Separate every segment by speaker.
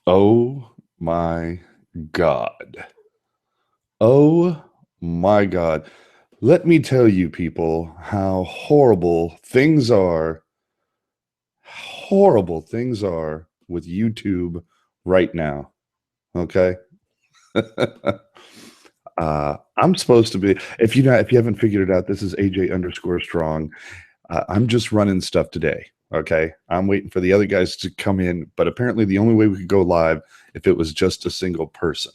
Speaker 1: Oh my God. Oh my God. Let me tell you, people, how horrible things are with YouTube right now. Okay. I'm supposed to be, if you haven't figured it out, this is AJ_strong. I'm just running stuff today. Okay. I'm waiting for the other guys to come in, but apparently the only way we could go live if it was just a single person.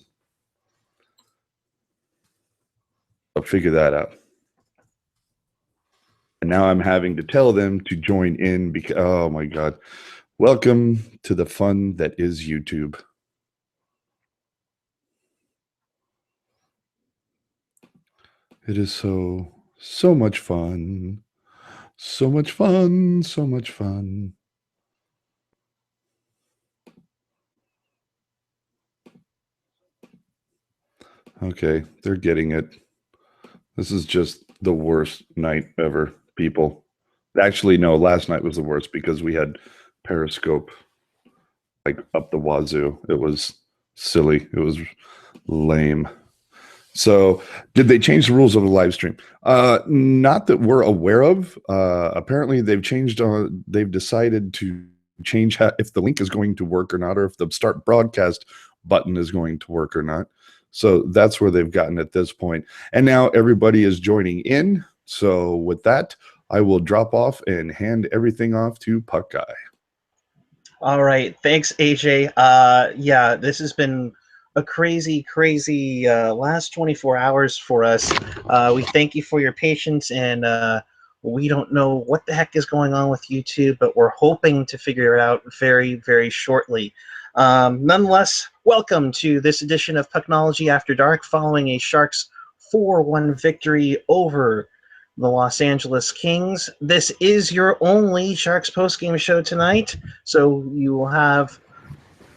Speaker 1: I'll figure that out. And now I'm having to tell them to join in because, oh my God. Welcome to the fun that is YouTube. It is so much fun. So much fun. So much fun. Okay, they're getting it. This is just the worst night ever, people. Actually, no, last night was the worst because we had Periscope like up the wazoo. It was silly. It was lame. So, did they change the rules of the live stream? Not that we're aware of. Apparently, they've changed. They've decided to change if the link is going to work or not, or if the start broadcast button is going to work or not. So that's where they've gotten at this point. And now everybody is joining in. So with that, I will drop off and hand everything off to Puck Guy.
Speaker 2: All right. Thanks, AJ. Yeah, this has been a crazy last 24 hours for us. We thank you for your patience, and we don't know what the heck is going on with YouTube, but we're hoping to figure it out very shortly. Nonetheless, welcome to this edition of Pucknology After Dark, following a Sharks 4-1 victory over the Los Angeles Kings. This is your only Sharks postgame show tonight, so you will have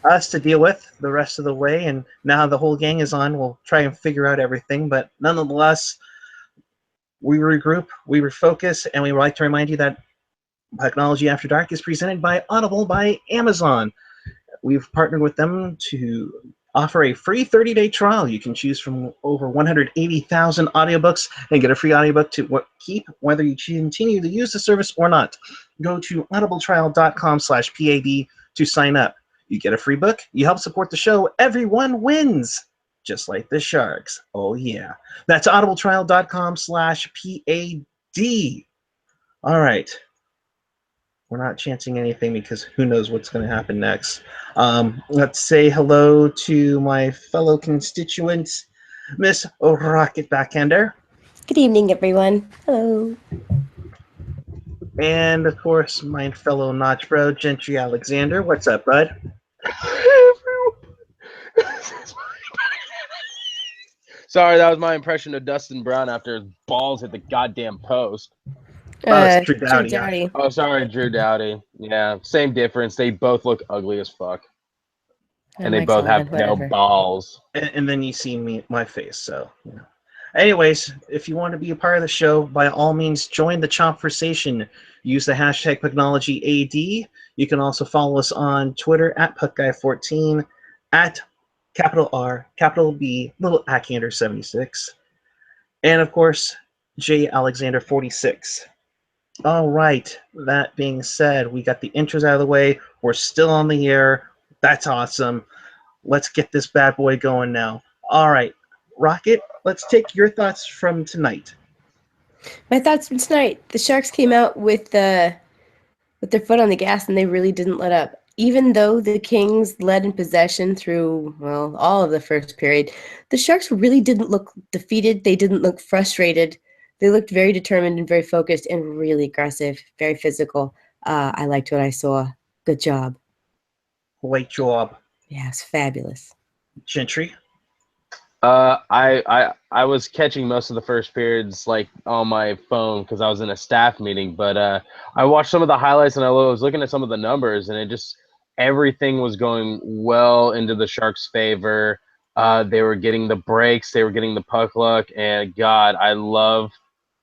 Speaker 2: us to deal with the rest of the way, and now the whole gang is on, we'll try and figure out everything, but nonetheless, we regroup, we refocus, and we would like to remind you that Pucknology After Dark is presented by Audible by Amazon. We've partnered with them to offer a free 30-day trial. You can choose from over 180,000 audiobooks and get a free audiobook to keep whether you continue to use the service or not. Go to audibletrial.com/PAD to sign up. You get a free book, you help support the show, everyone wins, just like the Sharks. Oh yeah. That's audibletrial.com/PAD. All right. We're not chancing anything because who knows what's going to happen next. Let's say hello to my fellow constituents, Miss Rocket Backhander.
Speaker 3: Good evening, everyone. Hello.
Speaker 2: And, of course, my fellow Notch Bro, Gentry Alexander. What's up, bud?
Speaker 4: Sorry, that was my impression of Dustin Brown after his balls hit the goddamn post.
Speaker 2: It's Drew Doughty.
Speaker 3: Drew Doughty.
Speaker 4: Oh, sorry, Drew Doughty. Yeah, same difference. They both look ugly as fuck. And they both have no balls.
Speaker 2: And then you see my face, so, you know. Anyways, if you want to be a part of the show, by all means, join the Chomversation. Use the hashtag PucknologyAD. You can also follow us on Twitter at PuckGuy14, at capital R, capital B, little Ackhander76, and of course, J Alexander46. All right, that being said, we got the intros out of the way. We're still on the air. That's awesome. Let's get this bad boy going now. All right, Rocket, let's take your thoughts from tonight.
Speaker 3: My thoughts from tonight. The Sharks came out with their foot on the gas, and they really didn't let up. Even though the Kings led in possession through, well, all of the first period, the Sharks really didn't look defeated. They didn't look frustrated. They looked very determined and very focused and really aggressive, very physical. I liked what I saw. Good job.
Speaker 2: Great job.
Speaker 3: Yeah, it's fabulous.
Speaker 2: Gentry?
Speaker 4: I was catching most of the first periods like on my phone because I was in a staff meeting, but I watched some of the highlights and I was looking at some of the numbers, and it just everything was going well into the Sharks' favor. They were getting the breaks, they were getting the puck luck, and God, I love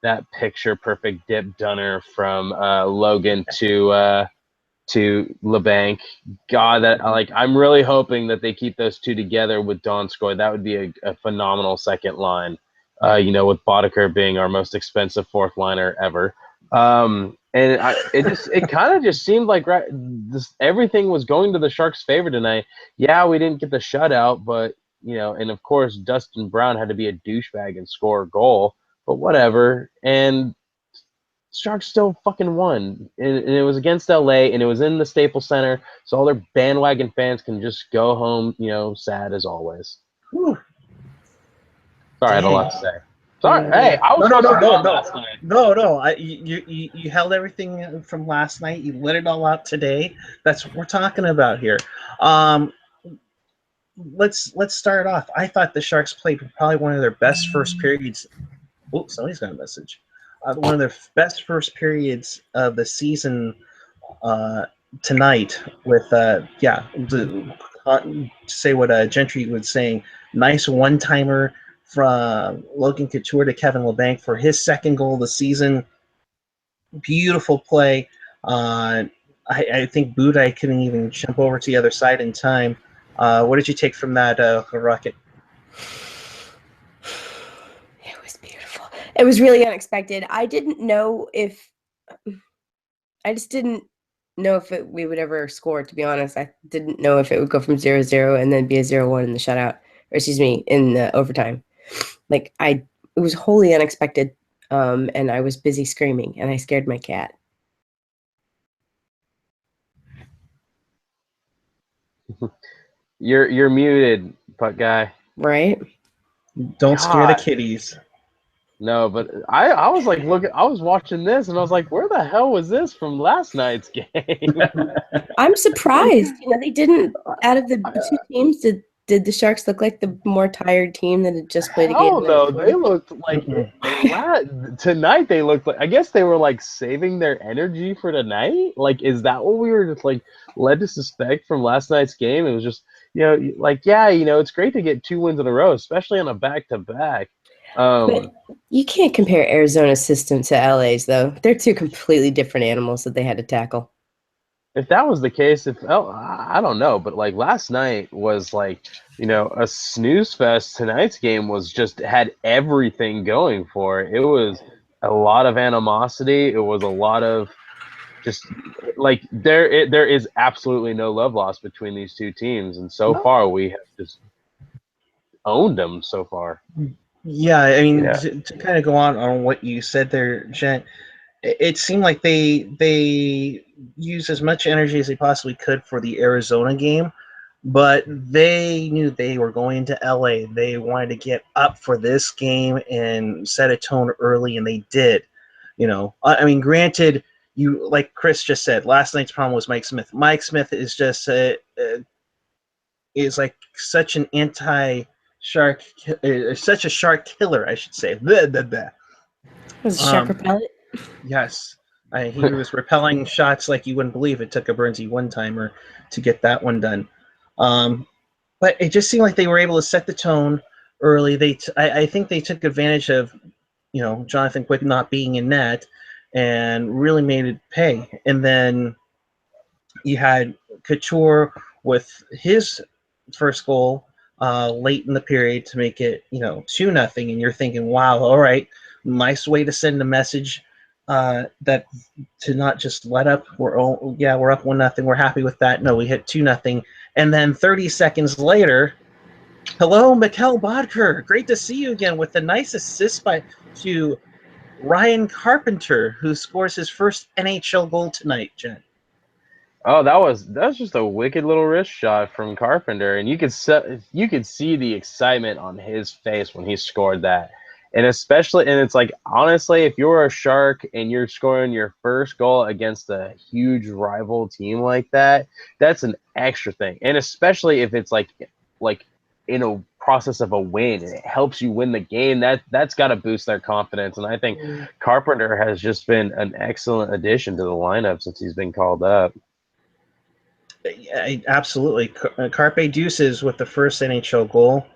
Speaker 4: that picture perfect dip dunner from Logan to to LeBanc. God, that I'm really hoping that they keep those two together with Donskoy. That would be a phenomenal second line. With Boddicker being our most expensive fourth liner ever. It kind of just seemed like everything was going to the Sharks' favor tonight. Yeah, we didn't get the shutout, but and of course Dustin Brown had to be a douchebag and score a goal, but whatever. And Sharks still fucking won, and it was against LA, and it was in the Staples Center, so all their bandwagon fans can just go home, sad as always.
Speaker 2: Whew.
Speaker 4: Sorry, I had a lot to say. Sorry, hey, I was last night.
Speaker 2: No. You held everything from last night. You let it all out today. That's what we're talking about here. Let's start off. I thought the Sharks played probably one of their best first periods. Oh, somebody's got a message. One of their best first periods of the season tonight. With to say what Gentry was saying. Nice one-timer from Logan Couture to Kevin LeBanc for his second goal of the season. Beautiful play. I think Budaj couldn't even jump over to the other side in time. What did you take from that, Rocket?
Speaker 3: It was beautiful. It was really unexpected. I just didn't know if we would ever score, to be honest. I didn't know if it would go from 0-0 and then be a 0-1 in the shutout, or excuse me, in the overtime. It was wholly unexpected, and I was busy screaming, and I scared my cat.
Speaker 4: You're muted, Puck guy.
Speaker 3: Right?
Speaker 2: Don't scare the kitties.
Speaker 4: No, but I was like I was watching this and I was like, where the hell was this from last night's game?
Speaker 3: I'm surprised. They didn't, out of the two teams, did the Sharks look like the more tired team that had just played a game?
Speaker 4: Hell no, they looked like tonight. They looked like, I guess they were like saving their energy for tonight. Is that what we were just led to suspect from last night's game? It was just it's great to get 2 wins in a row, especially on a back-to-back.
Speaker 3: But you can't compare Arizona's system to LA's, though. They're two completely different animals that they had to tackle.
Speaker 4: If that was the case, I don't know, but last night was a snooze fest. Tonight's game had everything going for it. It was a lot of animosity. It was a lot of just there is absolutely no love lost between these two teams, and so far we have just owned them so far.
Speaker 2: Yeah, I mean, to kind of go on what you said there, Jen, it seemed like they used as much energy as they possibly could for the Arizona game, but they knew they were going to LA. They wanted to get up for this game and set a tone early, and they did. I mean, granted, like Chris just said, last night's problem was Mike Smith. Mike Smith is just is like such an anti-shark, such a shark killer, I should say.
Speaker 3: Was it shark repellent?
Speaker 2: Yes. He was repelling shots like you wouldn't believe. It took a Burnsy one-timer to get that one done. But it just seemed like they were able to set the tone early. I think they took advantage of, Jonathan Quick not being in net and really made it pay. And then you had Couture with his first goal late in the period to make it, 2-0. And you're thinking, wow, all right, nice way to send a message that to not just let up. We're up 1-0. We're happy with that. No, we hit 2-0. And then 30 seconds later, hello, Mikkel Bodker. Great to see you again with a nice assist to Ryan Carpenter, who scores his first NHL goal tonight, Jen.
Speaker 4: Oh, that was just a wicked little wrist shot from Carpenter, and you could see the excitement on his face when he scored that. And especially, and it's honestly, if you're a Shark and you're scoring your first goal against a huge rival team like that, that's an extra thing. And especially if it's like in a process of a win and it helps you win the game, that's got to boost their confidence. And I think Carpenter has just been an excellent addition to the lineup since he's been called up.
Speaker 2: Yeah, absolutely. Carpe Deuces with the first NHL goal.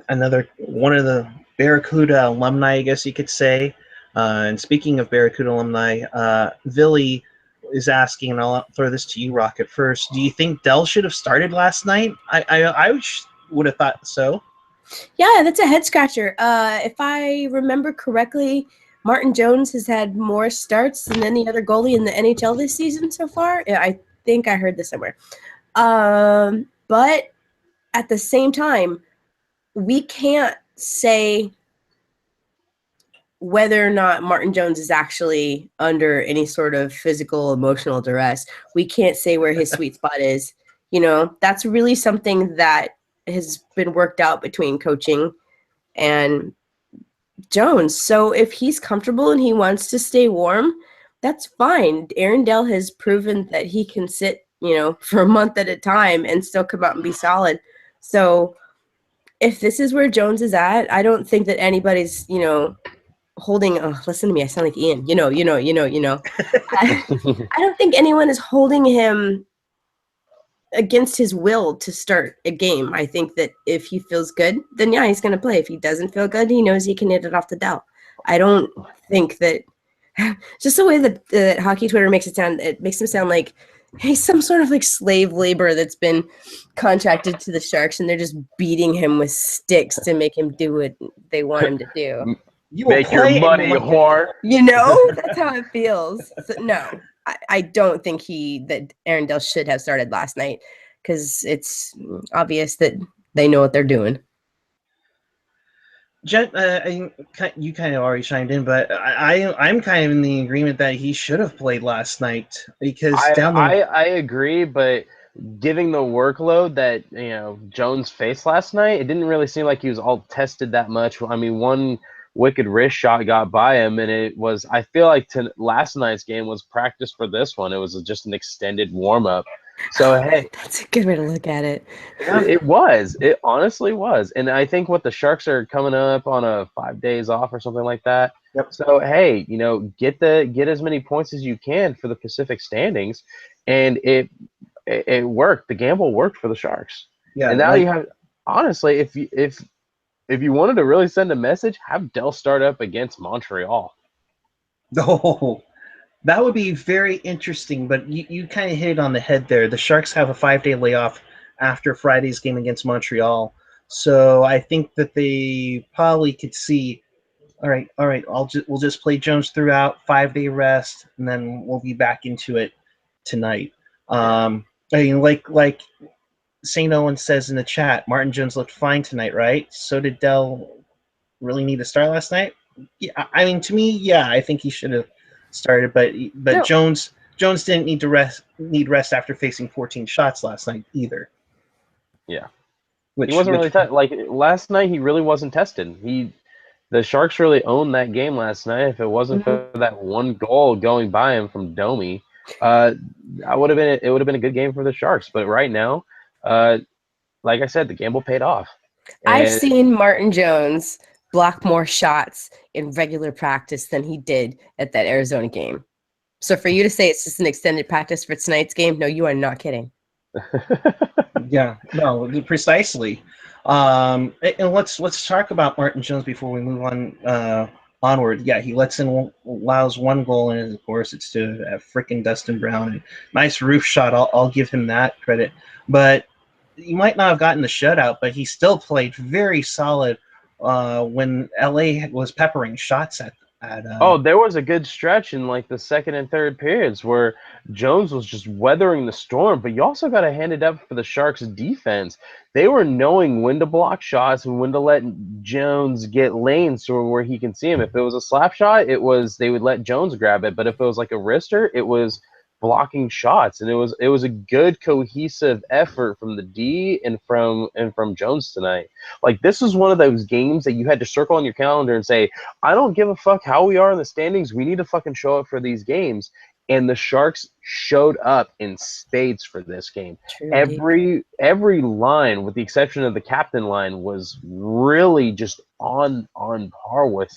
Speaker 2: Another one of the Barracuda alumni, I guess you could say. And speaking of Barracuda alumni, Villy is asking, and I'll throw this to you, Rocket, first. Do you think Dell should have started last night? I would have thought so.
Speaker 3: Yeah, that's a head scratcher. If I remember correctly, Martin Jones has had more starts than any other goalie in the NHL this season so far. Yeah, I think I heard this somewhere. But at the same time, we can't say whether or not Martin Jones is actually under any sort of physical, emotional duress. We can't say where his sweet spot is. You know, that's really something that has been worked out between coaching and Jones. So if he's comfortable and he wants to stay warm, that's fine. Aaron Dell has proven that he can sit, you know, for a month at a time and still come out and be solid. So if this is where Jones is at, I don't think that anybody's, you know, holding, oh, listen to me, I sound like Ian, you know. I don't think anyone is holding him against his will to start a game. I think that if he feels good, then yeah, he's going to play. If he doesn't feel good, he knows he can hit it off the Dell. I don't think that just the way that hockey Twitter makes it makes him sound like he's some sort of like slave labor that's been contracted to the Sharks, and they're just beating him with sticks to make him do what they want him to do.
Speaker 2: You will
Speaker 4: Make your
Speaker 2: play
Speaker 4: money,
Speaker 2: and
Speaker 4: whore.
Speaker 3: You know, that's how it feels. So, no, I don't think that Aaron Dell should have started last night, because it's obvious that they know what they're doing.
Speaker 2: Jen, you kind of already chimed in, but I'm kind of in the agreement that he should have played last night, because
Speaker 4: I agree, but giving the workload that Jones faced last night, it didn't really seem like he was all tested that much. I mean, one wicked wrist shot got by him, and it was, I feel like last night's game was practice for this one. It was just an extended warm up. So hey,
Speaker 3: that's a good way to look at it.
Speaker 4: It honestly was. And I think what the Sharks are coming up on a 5 days off or something like that.
Speaker 2: Yep.
Speaker 4: So hey, get as many points as you can for the Pacific standings, and it worked. The gamble worked for the Sharks.
Speaker 2: Yeah,
Speaker 4: and now you have, honestly, if you wanted to really send a message, have Dell start up against Montreal.
Speaker 2: Oh, that would be very interesting, but you kind of hit it on the head there. The Sharks have a 5-day layoff after Friday's game against Montreal. So I think that they probably could see, all right, we'll just play Jones throughout, 5-day rest, and then we'll be back into it tonight. I mean, like St. Owen says in the chat, Martin Jones looked fine tonight, right? So did Dell really need to start last night? Yeah, I mean, to me, yeah, I think he should have started, but
Speaker 3: No.
Speaker 2: Jones didn't need rest after facing 14 shots last night either.
Speaker 4: Yeah,
Speaker 2: he
Speaker 4: wasn't really like last night. He really wasn't tested. The Sharks really owned that game last night. If it wasn't for that one goal going by him from Domi, it would have been a good game for the Sharks. But right now, like I said, the gamble paid off.
Speaker 3: I've seen Martin Jones block more shots in regular practice than he did at that Arizona game. So for you to say it's just an extended practice for tonight's game, no, you are not kidding.
Speaker 2: Yeah, no, precisely. And let's talk about Martin Jones before we move on onward. Yeah, he allows one goal, and of course it's to frickin' Dustin Brown. And nice roof shot. I'll give him that credit. But he might not have gotten the shutout, but he still played very solid when LA was peppering shots at.
Speaker 4: There was a good stretch in like the second and third periods where Jones was just weathering the storm, but you also got to hand it up for the Sharks' defense. They were knowing when to block shots and when to let Jones get lanes to where he can see him. If it was a slap shot, they would let Jones grab it, but if it was like a wrister, it was blocking shots, and it was a good cohesive effort from the D and from Jones tonight. Like, this is one of those games that you had to circle on your calendar and say, I don't give a fuck how we are in the standings. We need to fucking show up for these games. And the Sharks showed up in spades for this game.
Speaker 3: Truly.
Speaker 4: Every line, with the exception of the captain line, was really just on par with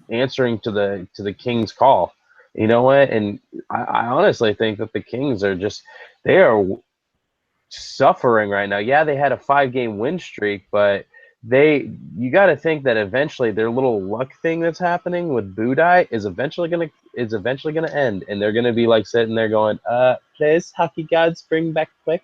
Speaker 4: answering to the Kings' call. You know what? And I honestly think that the Kings they are suffering right now. Yeah, they had a 5-game win streak, but you got to think that eventually their little luck thing that's happening with Budai is eventually gonna end, and they're gonna be like sitting there going, please, hockey gods, bring back quick.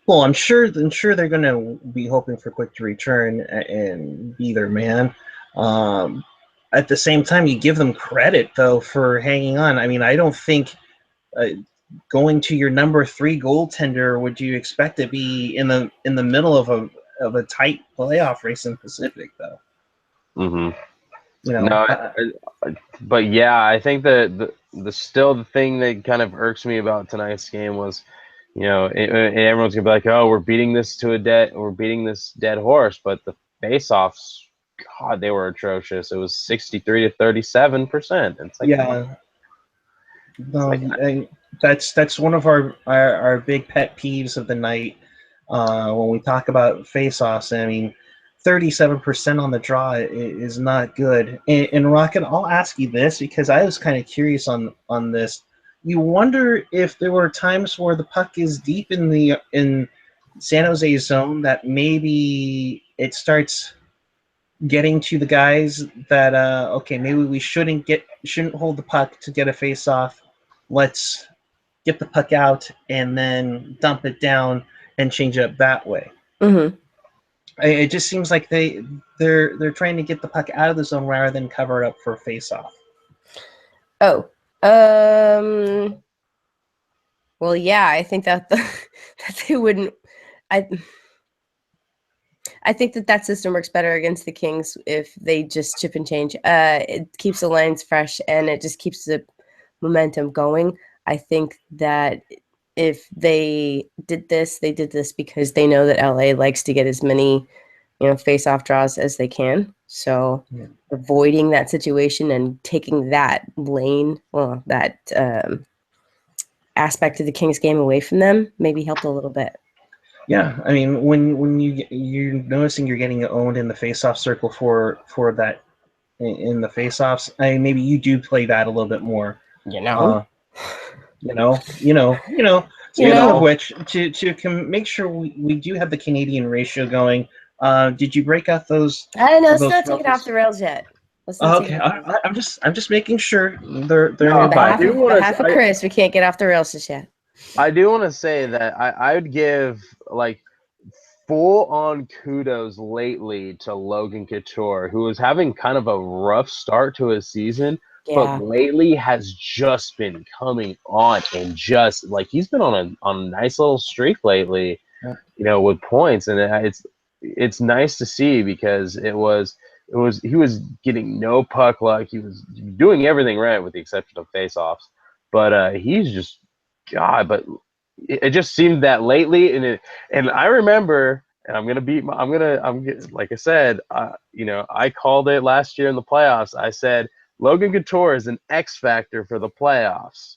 Speaker 2: Well, I'm sure they're going to be hoping for Quick to return and be their man. At the same time, you give them credit though for hanging on. I mean, I don't think going to your number 3 goaltender would you expect to be in the middle of a tight playoff race in Pacific though.
Speaker 4: Mm-hmm.
Speaker 2: You know,
Speaker 4: No, but yeah, I think that the thing that kind of irks me about tonight's game was, and everyone's gonna be like, "Oh, we're beating this dead horse," but the face-offs, God, they were atrocious. It was 63 to 37%. It's like,
Speaker 2: yeah. No, that's one of our big pet peeves of the night when we talk about face-offs. I mean, 37% on the draw is not good. And Rocket, I'll ask you this because I was kind of curious on this. You wonder if there were times where the puck is deep in San Jose's zone that maybe it starts getting to the guys that okay, maybe we shouldn't hold the puck to get a face-off. Let's get the puck out and then dump it down and change it up that way.
Speaker 3: Mm-hmm.
Speaker 2: It just seems like they're trying to get the puck out of the zone rather than cover it up for a face-off.
Speaker 3: Oh, well, yeah, I think that that they wouldn't. I think that system works better against the Kings if they just chip and change. It keeps the lines fresh and it just keeps the momentum going. I think that if they did this because they know that LA likes to get as many, face-off draws as they can. So avoiding that situation and taking that lane, that aspect of the Kings game away from them maybe helped a little bit.
Speaker 2: Yeah, I mean, when you're noticing you're getting owned in the face-off circle for that in the face-offs, I mean, maybe you do play that a little bit more. Speaking of which, to make sure we do have the Canadian ratio going, did you break out those?
Speaker 3: I know, let's
Speaker 2: those
Speaker 3: not take it off the rails yet.
Speaker 2: Okay, I'm just making sure they're
Speaker 4: No,
Speaker 3: on
Speaker 2: nearby.
Speaker 3: behalf of Chris, we can't get off the rails just yet.
Speaker 4: I do want to say that I would give like full on kudos lately to Logan Couture, who was having kind of a rough start to his season, but lately has just been coming on and just like he's been on a nice little streak lately, with points, and it's nice to see because he was getting no puck luck. He was doing everything right with the exception of face-offs, but he's just but it just seemed that lately, and I remember, and like I said, I called it last year in the playoffs. I said Logan Couture is an X factor for the playoffs,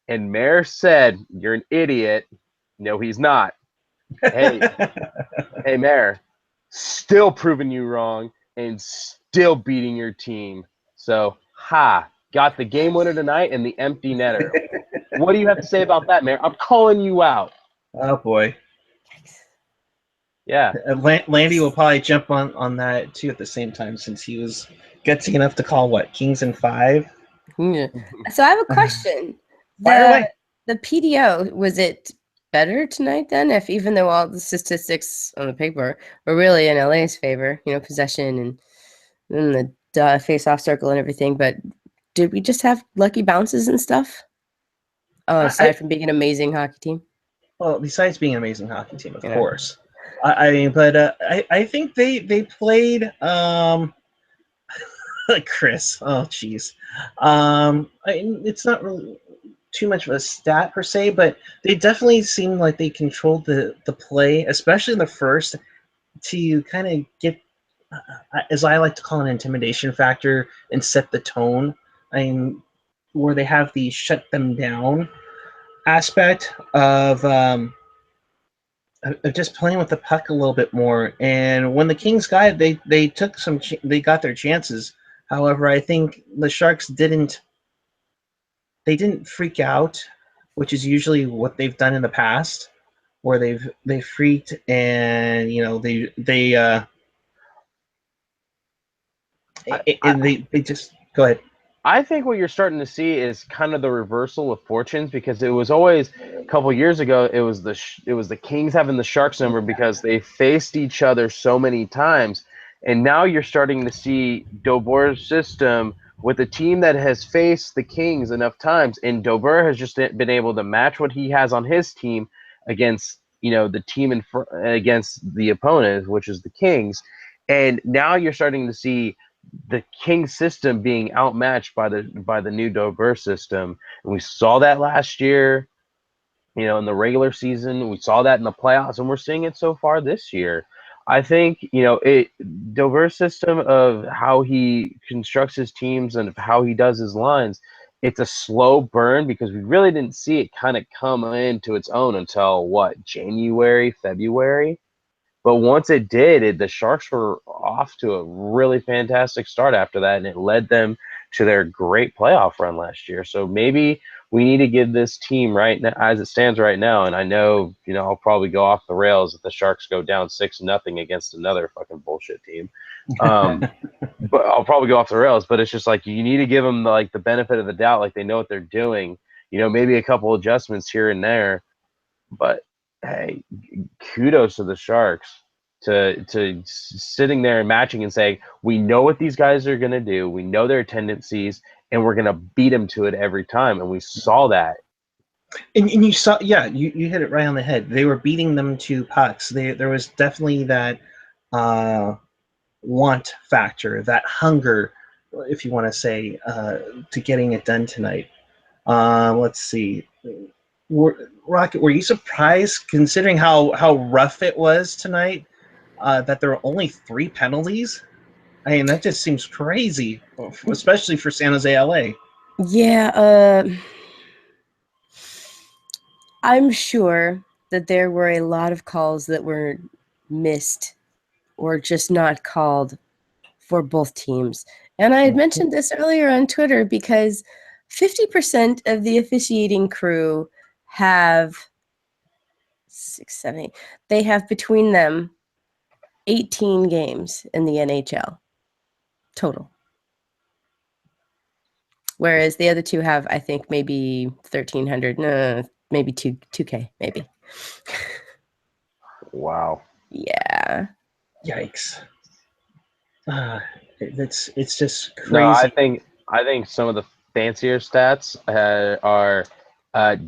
Speaker 4: and Mayor said, "You're an idiot." No, he's not. Hey, hey, Mayor, still proving you wrong and still beating your team. So, got the game winner tonight and the empty netter. What do you have to say about that, Mayor? I'm calling you out.
Speaker 2: Oh boy.
Speaker 4: Yeah.
Speaker 2: Landy will probably jump on that too at the same time since he was gutsy enough to call Kings in 5.
Speaker 3: Yeah. So I have a question.
Speaker 2: Fire away.
Speaker 3: The PDO, was it better tonight then? If even though all the statistics on the paper were really in LA's favor, possession and the face-off circle and everything, but did we just have lucky bounces and stuff? Oh, aside from being an amazing hockey team.
Speaker 2: Well, besides being an amazing hockey team, of course. I think they played Chris. Oh, jeez. It's not really too much of a stat per se, but they definitely seemed like they controlled the play, especially in the first, to kind of get, as I like to call an intimidation factor and set the tone. Where they have the shut them down aspect of just playing with the puck a little bit more. And when the Kings got it, they took they got their chances. However, I think the Sharks didn't freak out, which is usually what they've done in the past. where they freaked, and they just go ahead.
Speaker 4: I think what you're starting to see is kind of the reversal of fortunes, because it was always a couple years ago it was the Kings having the Sharks number because they faced each other so many times, and now you're starting to see Dobor's system with a team that has faced the Kings enough times, and Dobor has just been able to match what he has on his team against the team against the opponent, which is the Kings, and now you're starting to see the King system being outmatched by the new Dober system, and we saw that last year, in the regular season. We saw that in the playoffs, and we're seeing it so far this year. I think Dober's system of how he constructs his teams and how he does his lines. It's a slow burn because we really didn't see it kind of come into its own until January, February. But once it did, the Sharks were off to a really fantastic start after that, and it led them to their great playoff run last year. So maybe we need to give this team right now, as it stands right now, and I know, I'll probably go off the rails if the Sharks go down 6-0 against another fucking bullshit team. But I'll probably go off the rails. But it's just like you need to give them the benefit of the doubt, like they know what they're doing. Maybe a couple adjustments here and there, but hey, kudos to the Sharks to sitting there and matching and saying, we know what these guys are going to do. We know their tendencies, and we're going to beat them to it every time. And we saw that.
Speaker 2: And you saw, you hit it right on the head. They were beating them to pucks. There was definitely that want factor, that hunger, if you want to say, to getting it done tonight. Let's see. Rocket, were you surprised, considering how rough it was tonight, that there were only 3 penalties? I mean, that just seems crazy, especially for San Jose, LA.
Speaker 3: Yeah, I'm sure that there were a lot of calls that were missed or just not called for both teams. And I had mentioned this earlier on Twitter because 50% of the officiating crew have 6, 7, 8. They have between them 18 games in the NHL total. Whereas the other two have, I think, maybe 1,300, no, maybe 2K, maybe.
Speaker 4: Wow.
Speaker 3: Yeah.
Speaker 2: Yikes. It's just crazy.
Speaker 4: No, I think some of the fancier stats are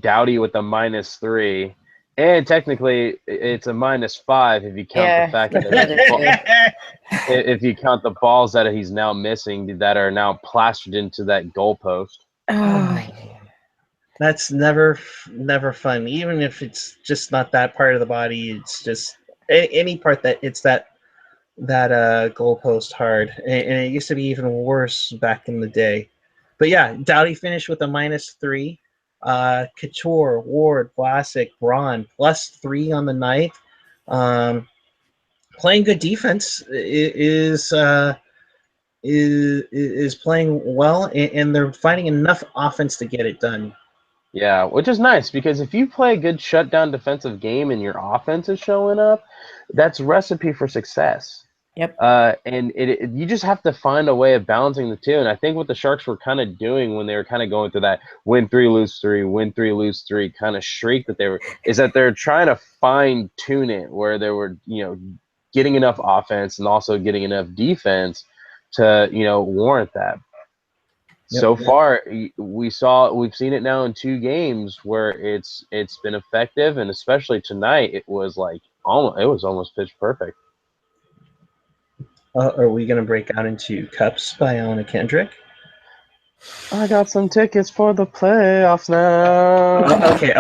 Speaker 4: Doughty with a -3, and technically it's a -5 if you count the fact that if you count the balls that he's now missing that are now plastered into that goalpost.
Speaker 3: Oh,
Speaker 2: that's never fun. Even if it's just not that part of the body, it's just any part that it's that goalpost hard, and it used to be even worse back in the day. But yeah, Doughty finished with a -3. Couture, Ward, Vlasic, Braun +3 on the night. Playing good defense is playing well, and they're finding enough offense to get it done.
Speaker 4: Yeah, which is nice because if you play a good shutdown defensive game and your offense is showing up, that's a recipe for success.
Speaker 3: Yep.
Speaker 4: And you just have to find a way of balancing the two. And I think what the Sharks were kind of doing when they were kind of going through that win 3, lose 3, win 3, lose 3 kind of streak that they're trying to fine tune it where they were, getting enough offense and also getting enough defense to, warrant that.
Speaker 2: Yep.
Speaker 4: So far, we've seen it now in 2 games where it's been effective, and especially tonight, it was almost pitch perfect.
Speaker 2: Are we going to break out into Cups by Anna Kendrick?
Speaker 4: I got some tickets for the playoffs now.
Speaker 2: Okay.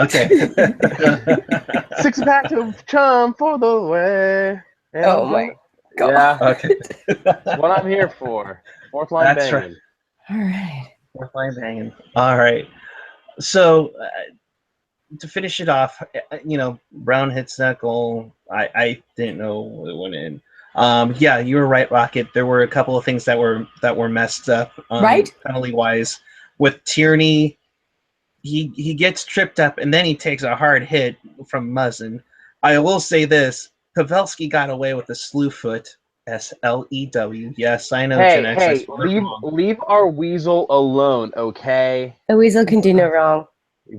Speaker 4: 6-pack to chum for the way.
Speaker 3: Oh my God.
Speaker 4: Yeah,
Speaker 2: Okay.
Speaker 4: that's what I'm here for. Fourth line
Speaker 2: That's
Speaker 4: banging.
Speaker 2: right.
Speaker 3: All right.
Speaker 2: Fourth line banging. All right. So to finish it off, Brown hits that goal. I didn't know it went in. Yeah, you were right, Rocket. There were a couple of things that were messed up,
Speaker 3: Right?
Speaker 2: penalty wise. With Tierney, he gets tripped up and then he takes a hard hit from Muzzin. I will say this: Pavelski got away with a slew foot. SLEW. Yes, I know.
Speaker 4: Hey,
Speaker 2: Gen X.
Speaker 4: hey, leave our weasel alone, okay?
Speaker 3: The weasel can do no wrong.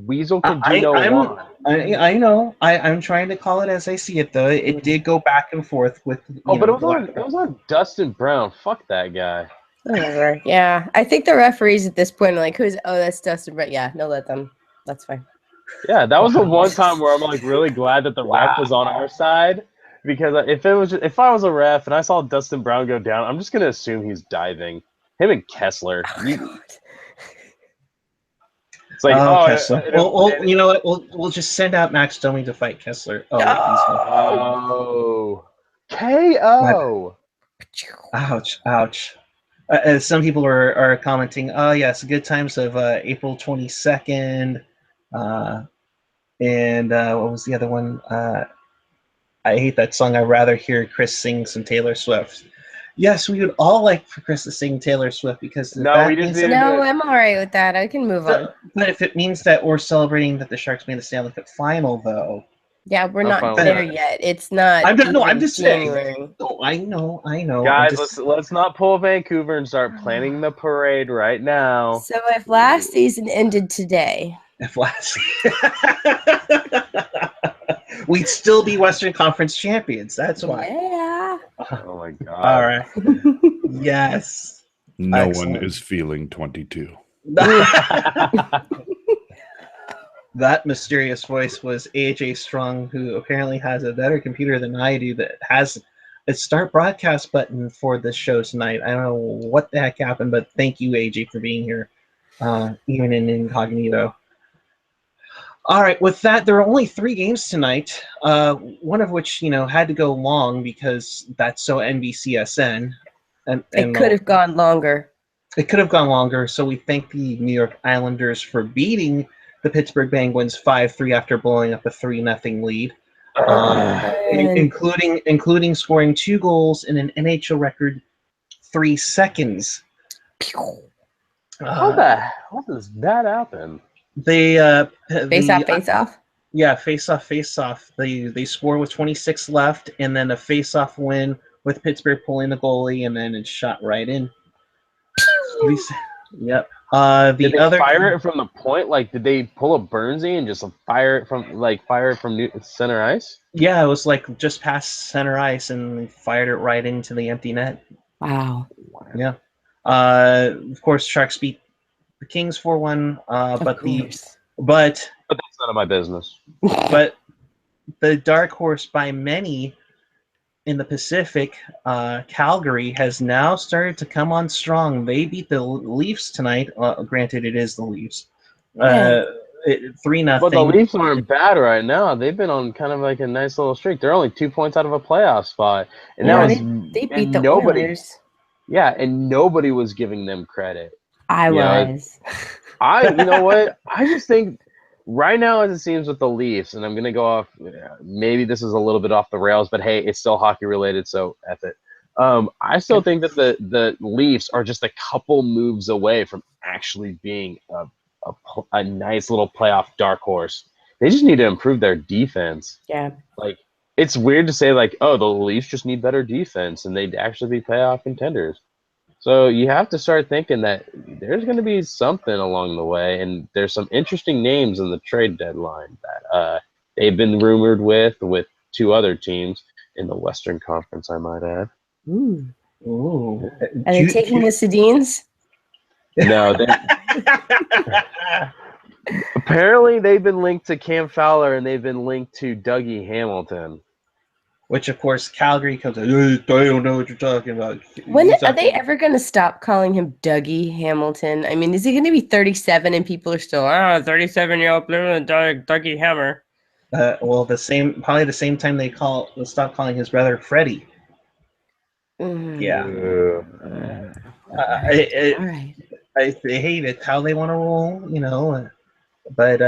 Speaker 4: Weasel can do no wrong.
Speaker 2: I know. I'm trying to call it as I see it, though. It did go back and forth with.
Speaker 4: Oh, but it was on Dustin Brown. Fuck that guy.
Speaker 3: Whatever. Yeah, I think the referees at this point are like, "Who's? Oh, that's Dustin." But yeah, no, let them. That's fine.
Speaker 4: Yeah, that was the one time where I'm like really glad that the ref was on our side, because if I was a ref and I saw Dustin Brown go down, I'm just gonna assume he's diving. Him and Kessler. It's like,
Speaker 2: Kessler. You know what? We'll just send out Max Domi to fight Kessler. Oh, wait, he's not.
Speaker 4: Oh, KO.
Speaker 2: Ouch! Ouch! As some people are commenting, oh yes, good times of April 22nd, and what was the other one? I hate that song. I'd rather hear Chris sing some Taylor Swift. Yes, we would all like for Chris to sing Taylor Swift because
Speaker 4: No, we just need
Speaker 3: No, I'm all right with that. I can move on.
Speaker 2: But if it means that we're celebrating that the Sharks made the Stanley Cup final, though.
Speaker 3: Yeah, we're
Speaker 4: I'm
Speaker 3: not
Speaker 4: fine with
Speaker 3: there
Speaker 4: that.
Speaker 3: yet. It's not.
Speaker 2: I'm just
Speaker 3: January.
Speaker 2: saying. Oh, I know.
Speaker 4: Guys, let's not pull Vancouver and start planning the parade right now.
Speaker 3: So if last season ended today,
Speaker 2: If last, we'd still be Western Conference champions. That's why.
Speaker 3: yeah.
Speaker 4: Oh my god!
Speaker 2: All right. Yes.
Speaker 1: No
Speaker 2: Excellent.
Speaker 1: one is feeling 22.
Speaker 2: That mysterious voice was AJ Strong, who apparently has a better computer than I do that has a start broadcast button for this show tonight. I don't know what the heck happened, but thank you, AJ, for being here, even in incognito. All right, with that, there are only 3 games tonight, one of which, had to go long because that's so NBCSN. And
Speaker 3: It could have gone longer.
Speaker 2: It could have gone longer, so we thank the New York Islanders for beating the Pittsburgh Penguins 5-3 after blowing up a 3-0 lead, including scoring 2 goals in an NHL record 3 seconds.
Speaker 4: How does that happen?
Speaker 2: They
Speaker 3: face off.
Speaker 2: Yeah, face off. They score with 26 left, and then a face off win with Pittsburgh pulling the goalie, and then it's shot right in. Yep.
Speaker 4: Did they fire it from the point? Like, did they pull a Burnsy and just fire it from center ice?
Speaker 2: Yeah, it was like just past center ice, and they fired it right into the empty net.
Speaker 3: Wow.
Speaker 2: Yeah. Of course, Sharks beat the Kings 4-1. But
Speaker 4: that's none of my business.
Speaker 2: But the dark horse by many in the Pacific, Calgary, has now started to come on strong. They beat the Leafs tonight. Granted, it is the Leafs. 3-0.
Speaker 4: But the Leafs aren't bad right now. They've been on kind of like a nice little streak. They're only 2 points out of a playoff spot, and
Speaker 3: they beat the Oilers.
Speaker 4: Yeah, and nobody was giving them credit.
Speaker 3: I was.
Speaker 4: You know what? I just think right now, as it seems with the Leafs, and I'm going to go off, maybe this is a little bit off the rails, but hey, it's still hockey related, so F it. I still think that the Leafs are just a couple moves away from actually being a nice little playoff dark horse. They just need to improve their defense.
Speaker 3: Yeah.
Speaker 4: Like, it's weird to say, like, oh, the Leafs just need better defense, and they'd actually be playoff contenders. So you have to start thinking that there's going to be something along the way, and there's some interesting names in the trade deadline that they've been rumored with 2 other teams in the Western Conference, I might add.
Speaker 2: Ooh.
Speaker 3: Are they taking the Sedins?
Speaker 4: No. Apparently, they've been linked to Cam Fowler, and they've been linked to Dougie Hamilton.
Speaker 2: Which, of course, Calgary comes out, I don't know what you're talking about.
Speaker 3: When are they ever going to stop calling him Dougie Hamilton? I mean, is he going to be 37 and people are still, 37-year-old blue and Dougie Hammer?
Speaker 2: Well, probably the same time they'll stop calling his brother Freddie. Yeah.
Speaker 3: All right.
Speaker 2: I hate it how they want to roll, but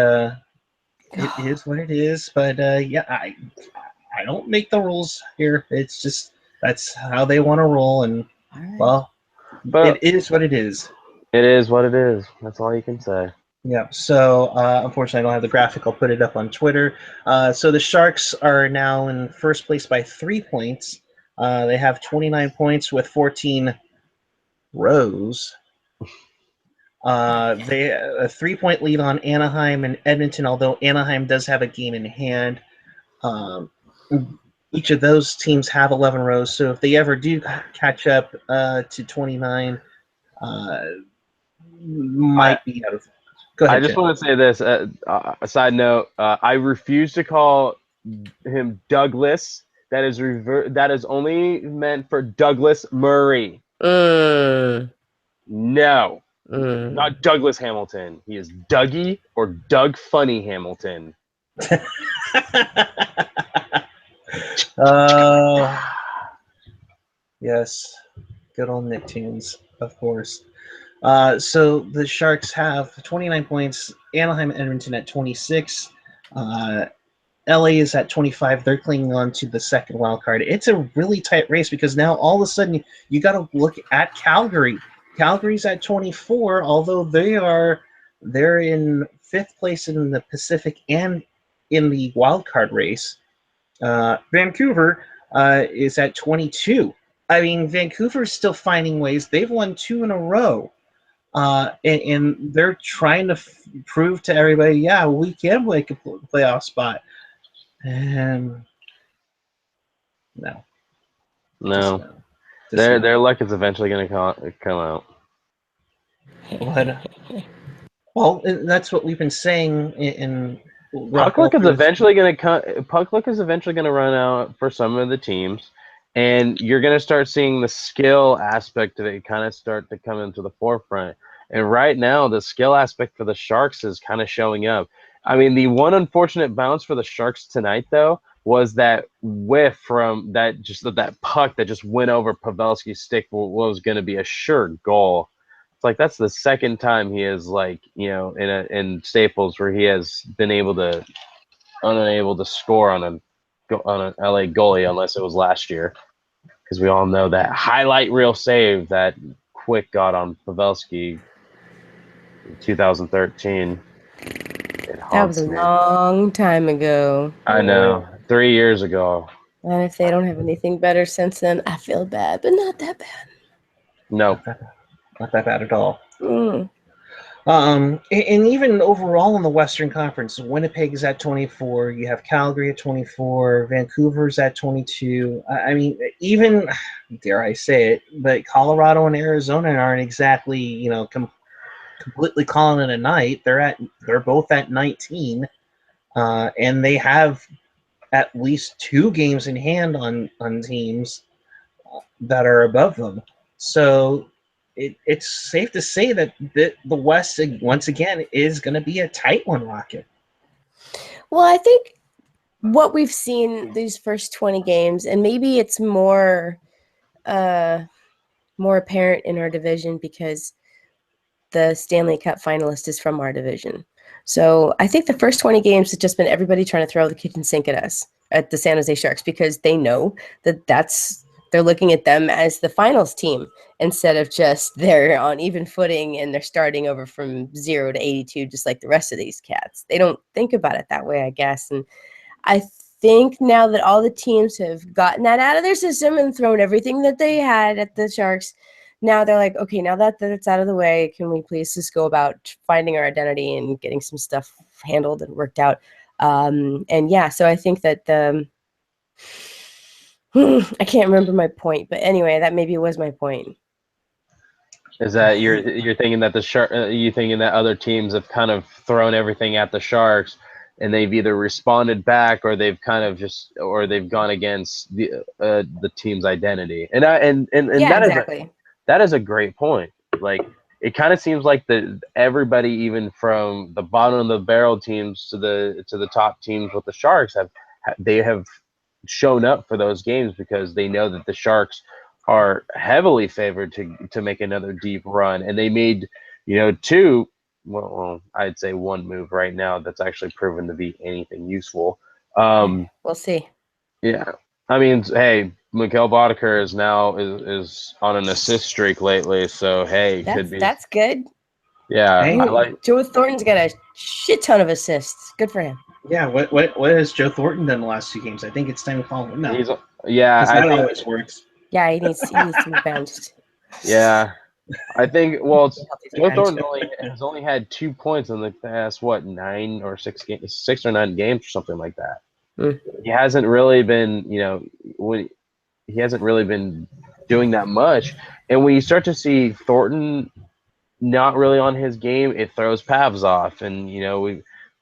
Speaker 2: it is what it is. But yeah, I don't make the rules here. It's just that's how they want to roll, and well, but it is what it is.
Speaker 4: It is what it is. That's all you can say.
Speaker 2: Yeah, so unfortunately, I don't have the graphic. I'll put it up on Twitter. So the Sharks are now in first place by 3 points. They have 29 points with 14 rows. They a 3 point lead on Anaheim and Edmonton, although Anaheim does have a game in hand. Um, each of those teams have 11 rows, so if they ever do catch up to 29, might be out of. Go
Speaker 4: I
Speaker 2: ahead,
Speaker 4: just
Speaker 2: Jim.
Speaker 4: want to say this. A side note: I refuse to call him Douglas. That is That is only meant for Douglas Murray.
Speaker 3: Mm,
Speaker 4: No,
Speaker 3: mm.
Speaker 4: not Douglas Hamilton. He is Dougie or Doug Funny Hamilton.
Speaker 2: Yes, good old Nicktoons, of course. So the Sharks have 29 points. Anaheim and Edmonton at 26. LA is at 25. They're clinging on to the second wild card. It's a really tight race because now all of a sudden you got to look at Calgary. Calgary's at 24, although they're in fifth place in the Pacific and in the wild card race. Vancouver is at 22. I mean, Vancouver's still finding ways. They've won 2 in a row. And they're trying to prove to everybody, yeah, we can make a playoff spot. And no, just
Speaker 4: No,
Speaker 2: no. Just no.
Speaker 4: their luck is eventually going to come out.
Speaker 2: What? Well, that's what we've been saying in
Speaker 4: Puck luck is eventually going to come. Puck luck is eventually going to run out for some of the teams, and you're going to start seeing the skill aspect of it kind of start to come into the forefront. And right now, the skill aspect for the Sharks is kind of showing up. I mean, the one unfortunate bounce for the Sharks tonight, though, was that whiff from that puck that just went over Pavelski's stick. Was going to be a sure goal. It's like that's the second time he is in Staples where he has been unable to score on an LA goalie unless it was last year, because we all know that highlight reel save that Quick got on Pavelski in 2013. It
Speaker 3: That was
Speaker 4: haunts
Speaker 3: a
Speaker 4: me.
Speaker 3: long time ago.
Speaker 4: I know, 3 years ago.
Speaker 3: And if they don't have anything better since then, I feel bad, but not that bad.
Speaker 4: No,
Speaker 2: Not that bad at all.
Speaker 3: Mm.
Speaker 2: And even overall in the Western Conference, Winnipeg is at 24. You have Calgary at 24. Vancouver's at 22. I mean, even dare I say it, but Colorado and Arizona aren't exactly completely calling it a night. They're both at 19, and they have at least 2 games in hand on teams that are above them. So it's safe to say that the West, once again, is going to be a tight one, Rocket.
Speaker 3: Well, I think what we've seen these first 20 games, and maybe it's more apparent in our division because the Stanley Cup finalist is from our division. So I think the first 20 games has just been everybody trying to throw the kitchen sink at us, at the San Jose Sharks, because they know that they're looking at them as the finals team instead of just they're on even footing and they're starting over from 0 to 82, just like the rest of these cats. They don't think about it that way, I guess. And I think now that all the teams have gotten that out of their system and thrown everything that they had at the Sharks, now they're like, okay, now that that's out of the way, can we please just go about finding our identity and getting some stuff handled and worked out? And yeah, so I think that I can't remember my point, but anyway, that maybe was my point.
Speaker 4: is that you're thinking that you thinking that other teams have kind of thrown everything at the Sharks, and they've either responded back or they've kind of they've gone against the team's identity, and
Speaker 3: Yeah,
Speaker 4: that is
Speaker 3: exactly.
Speaker 4: that is a great point. Like, it kind of seems like everybody, even from the bottom of the barrel teams to the top teams with the Sharks, they have shown up for those games because they know that the Sharks are heavily favored to make another deep run, and they made two. Well, I'd say one move right now that's actually proven to be anything useful.
Speaker 3: We'll see.
Speaker 4: Yeah, I mean, hey, Mikael Boddicker is now is on an assist streak lately, so hey, could be.
Speaker 3: That's good.
Speaker 4: Yeah,
Speaker 2: Hey.
Speaker 4: I like.
Speaker 3: Joe Thornton's got a shit ton of assists. Good for him.
Speaker 2: Yeah, what has Joe Thornton done the last 2 games? I think it's time to call him now.
Speaker 4: He's yeah.
Speaker 2: Because
Speaker 4: I
Speaker 2: that
Speaker 4: think
Speaker 2: always works.
Speaker 3: Yeah, he needs to be benched.
Speaker 4: yeah. I think well,
Speaker 3: Healthy
Speaker 4: Joe
Speaker 3: bench.
Speaker 4: Thornton has only had 2 points in the past 6 or 9 games or something like that.
Speaker 3: Mm.
Speaker 4: He hasn't really been he hasn't really been doing that much. And when you start to see Thornton not really on his game, it throws Pavs off. And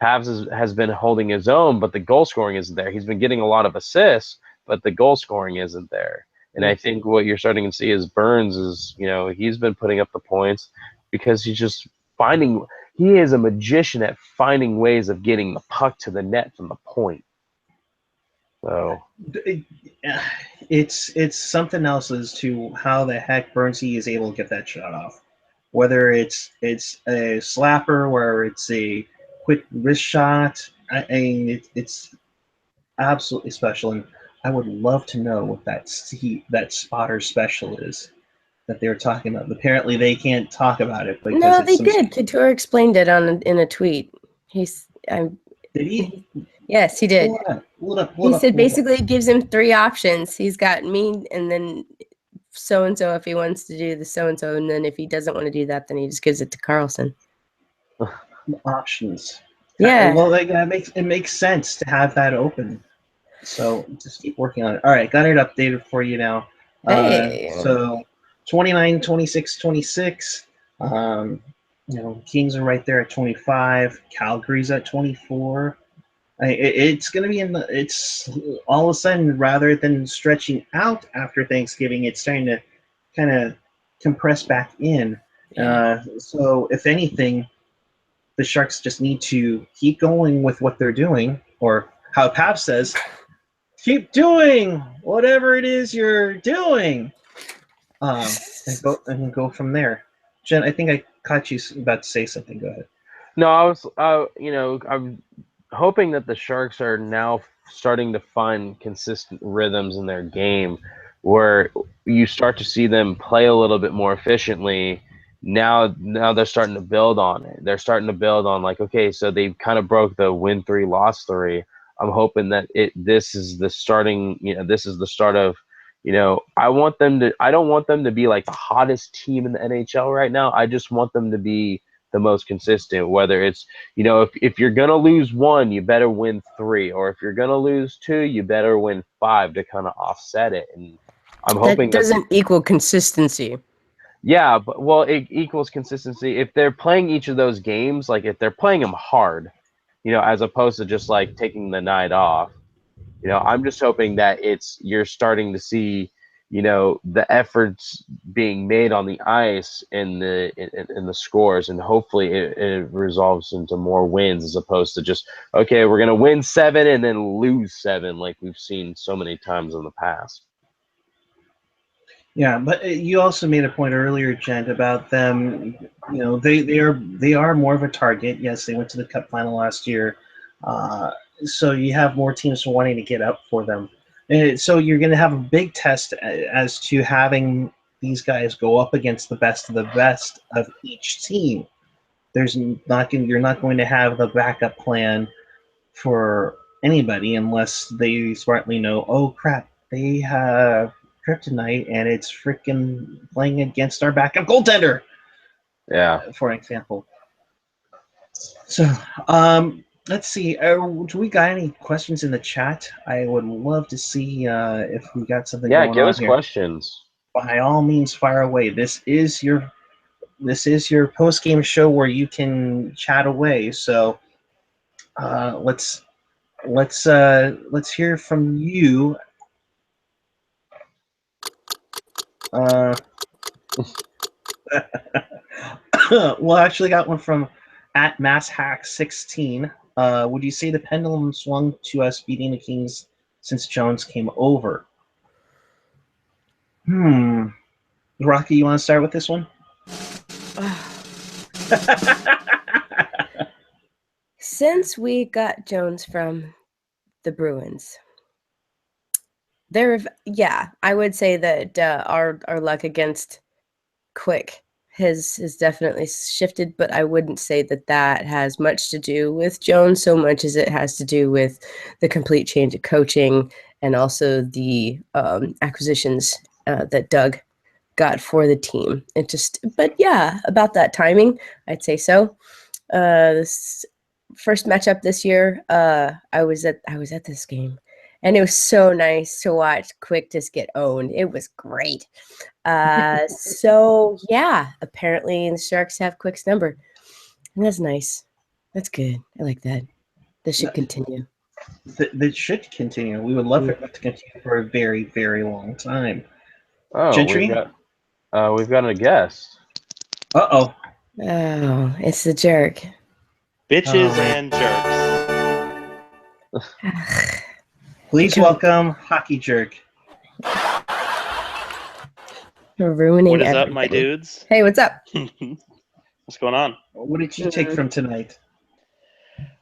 Speaker 4: Pavs has been holding his own, but the goal scoring isn't there. He's been getting a lot of assists, but the goal scoring isn't there. And I think what you're starting to see is Burns is, he's been putting up the points because he's just finding. He is a magician at finding ways of getting the puck to the net from the point. So
Speaker 2: It's something else as to how the heck Burnsy is able to get that shot off. Whether it's a slapper, where it's a quick wrist shot. I mean, it's absolutely special, and I would love to know what that spotter special is that they're talking about. Apparently, they can't talk about it because
Speaker 3: No,
Speaker 2: it's
Speaker 3: they
Speaker 2: some.
Speaker 3: did. Couture explained it in a tweet.
Speaker 2: Did he?
Speaker 3: Yes, he did.
Speaker 2: Hold up.
Speaker 3: He said basically it gives him 3 options. He's got me and then so and so if he wants to do the so and so, and then if he doesn't want to do that, then he just gives it to Carlson.
Speaker 2: Options.
Speaker 3: Yeah.
Speaker 2: Well, it makes sense to have that open. So just keep working on it. All right, got it updated for you now.
Speaker 3: Hey.
Speaker 2: So 29, 26, 26. Kings are right there at 25. Calgary's at 24. It's going to be it's all of a sudden, rather than stretching out after Thanksgiving, it's starting to kind of compress back in. So if anything, the Sharks just need to keep going with what they're doing, or how Pav says, keep doing whatever it is you're doing, and go from there. Jen, I think I caught you about to say something. Go ahead.
Speaker 4: no, I'm hoping that the Sharks are now starting to find consistent rhythms in their game where you start to see them play a little bit more efficiently. Now they're starting to build on it. They're starting to build on, like, okay, so they kind of broke the win 3, loss 3. I'm hoping that this is the starting, this is the start of, I don't want them to be like the hottest team in the NHL right now. I just want them to be the most consistent, whether it's, if you're going to lose 1, you better win 3, or if you're going to lose 2, you better win 5 to kind of offset it. And I'm hoping
Speaker 3: that doesn't equal consistency.
Speaker 4: Yeah, but well, it equals consistency. If they're playing each of those games, like if they're playing them hard, as opposed to just like taking the night off, I'm just hoping that you're starting to see, the efforts being made on the ice and the scores, and hopefully it resolves into more wins as opposed to just, okay, we're gonna win 7 and then lose 7 like we've seen so many times in the past.
Speaker 2: Yeah, but you also made a point earlier, Jen, about them. They are more of a target. Yes, they went to the Cup final last year, so you have more teams wanting to get up for them. And so you're going to have a big test as to having these guys go up against the best of each team. You're not going to have the backup plan for anybody unless they smartly know, oh crap, they have kryptonite and it's freaking playing against our backup goaltender,
Speaker 4: Yeah.
Speaker 2: for example. So, let's see. Do we got any questions in the chat? I would love to see if we got something
Speaker 4: Yeah,
Speaker 2: going
Speaker 4: give
Speaker 2: on
Speaker 4: us
Speaker 2: here.
Speaker 4: questions.
Speaker 2: By all means, fire away. This is your post game show where you can chat away. So, let's hear from you. Well, I actually got one from at MassHack16. Would you say the pendulum swung to us beating the Kings since Jones came over? Rocky, you want to start with this one?
Speaker 3: Since we got Jones from the Bruins, I would say that our luck against Quick has definitely shifted, but I wouldn't say that has much to do with Jones so much as it has to do with the complete change of coaching and also the acquisitions that Doug got for the team. But yeah, about that timing, I'd say so. This first matchup this year, I was at this game, and it was so nice to watch Quick just get owned. It was great. So yeah, apparently the Sharks have Quick's number, and that's nice. That's good. I like that. This should continue.
Speaker 2: That should continue. We would love it to continue for a very, very long time.
Speaker 4: Oh,
Speaker 2: Gentry?
Speaker 4: we've got a guest.
Speaker 2: Uh-oh.
Speaker 3: Oh, it's the jerk.
Speaker 5: Bitches
Speaker 2: Oh.
Speaker 5: and jerks.
Speaker 2: Please welcome Hockey Jerk.
Speaker 3: You're ruining
Speaker 5: What is
Speaker 3: everything.
Speaker 5: up, my dudes?
Speaker 3: Hey, what's up?
Speaker 5: What's going on?
Speaker 2: What did you take from tonight?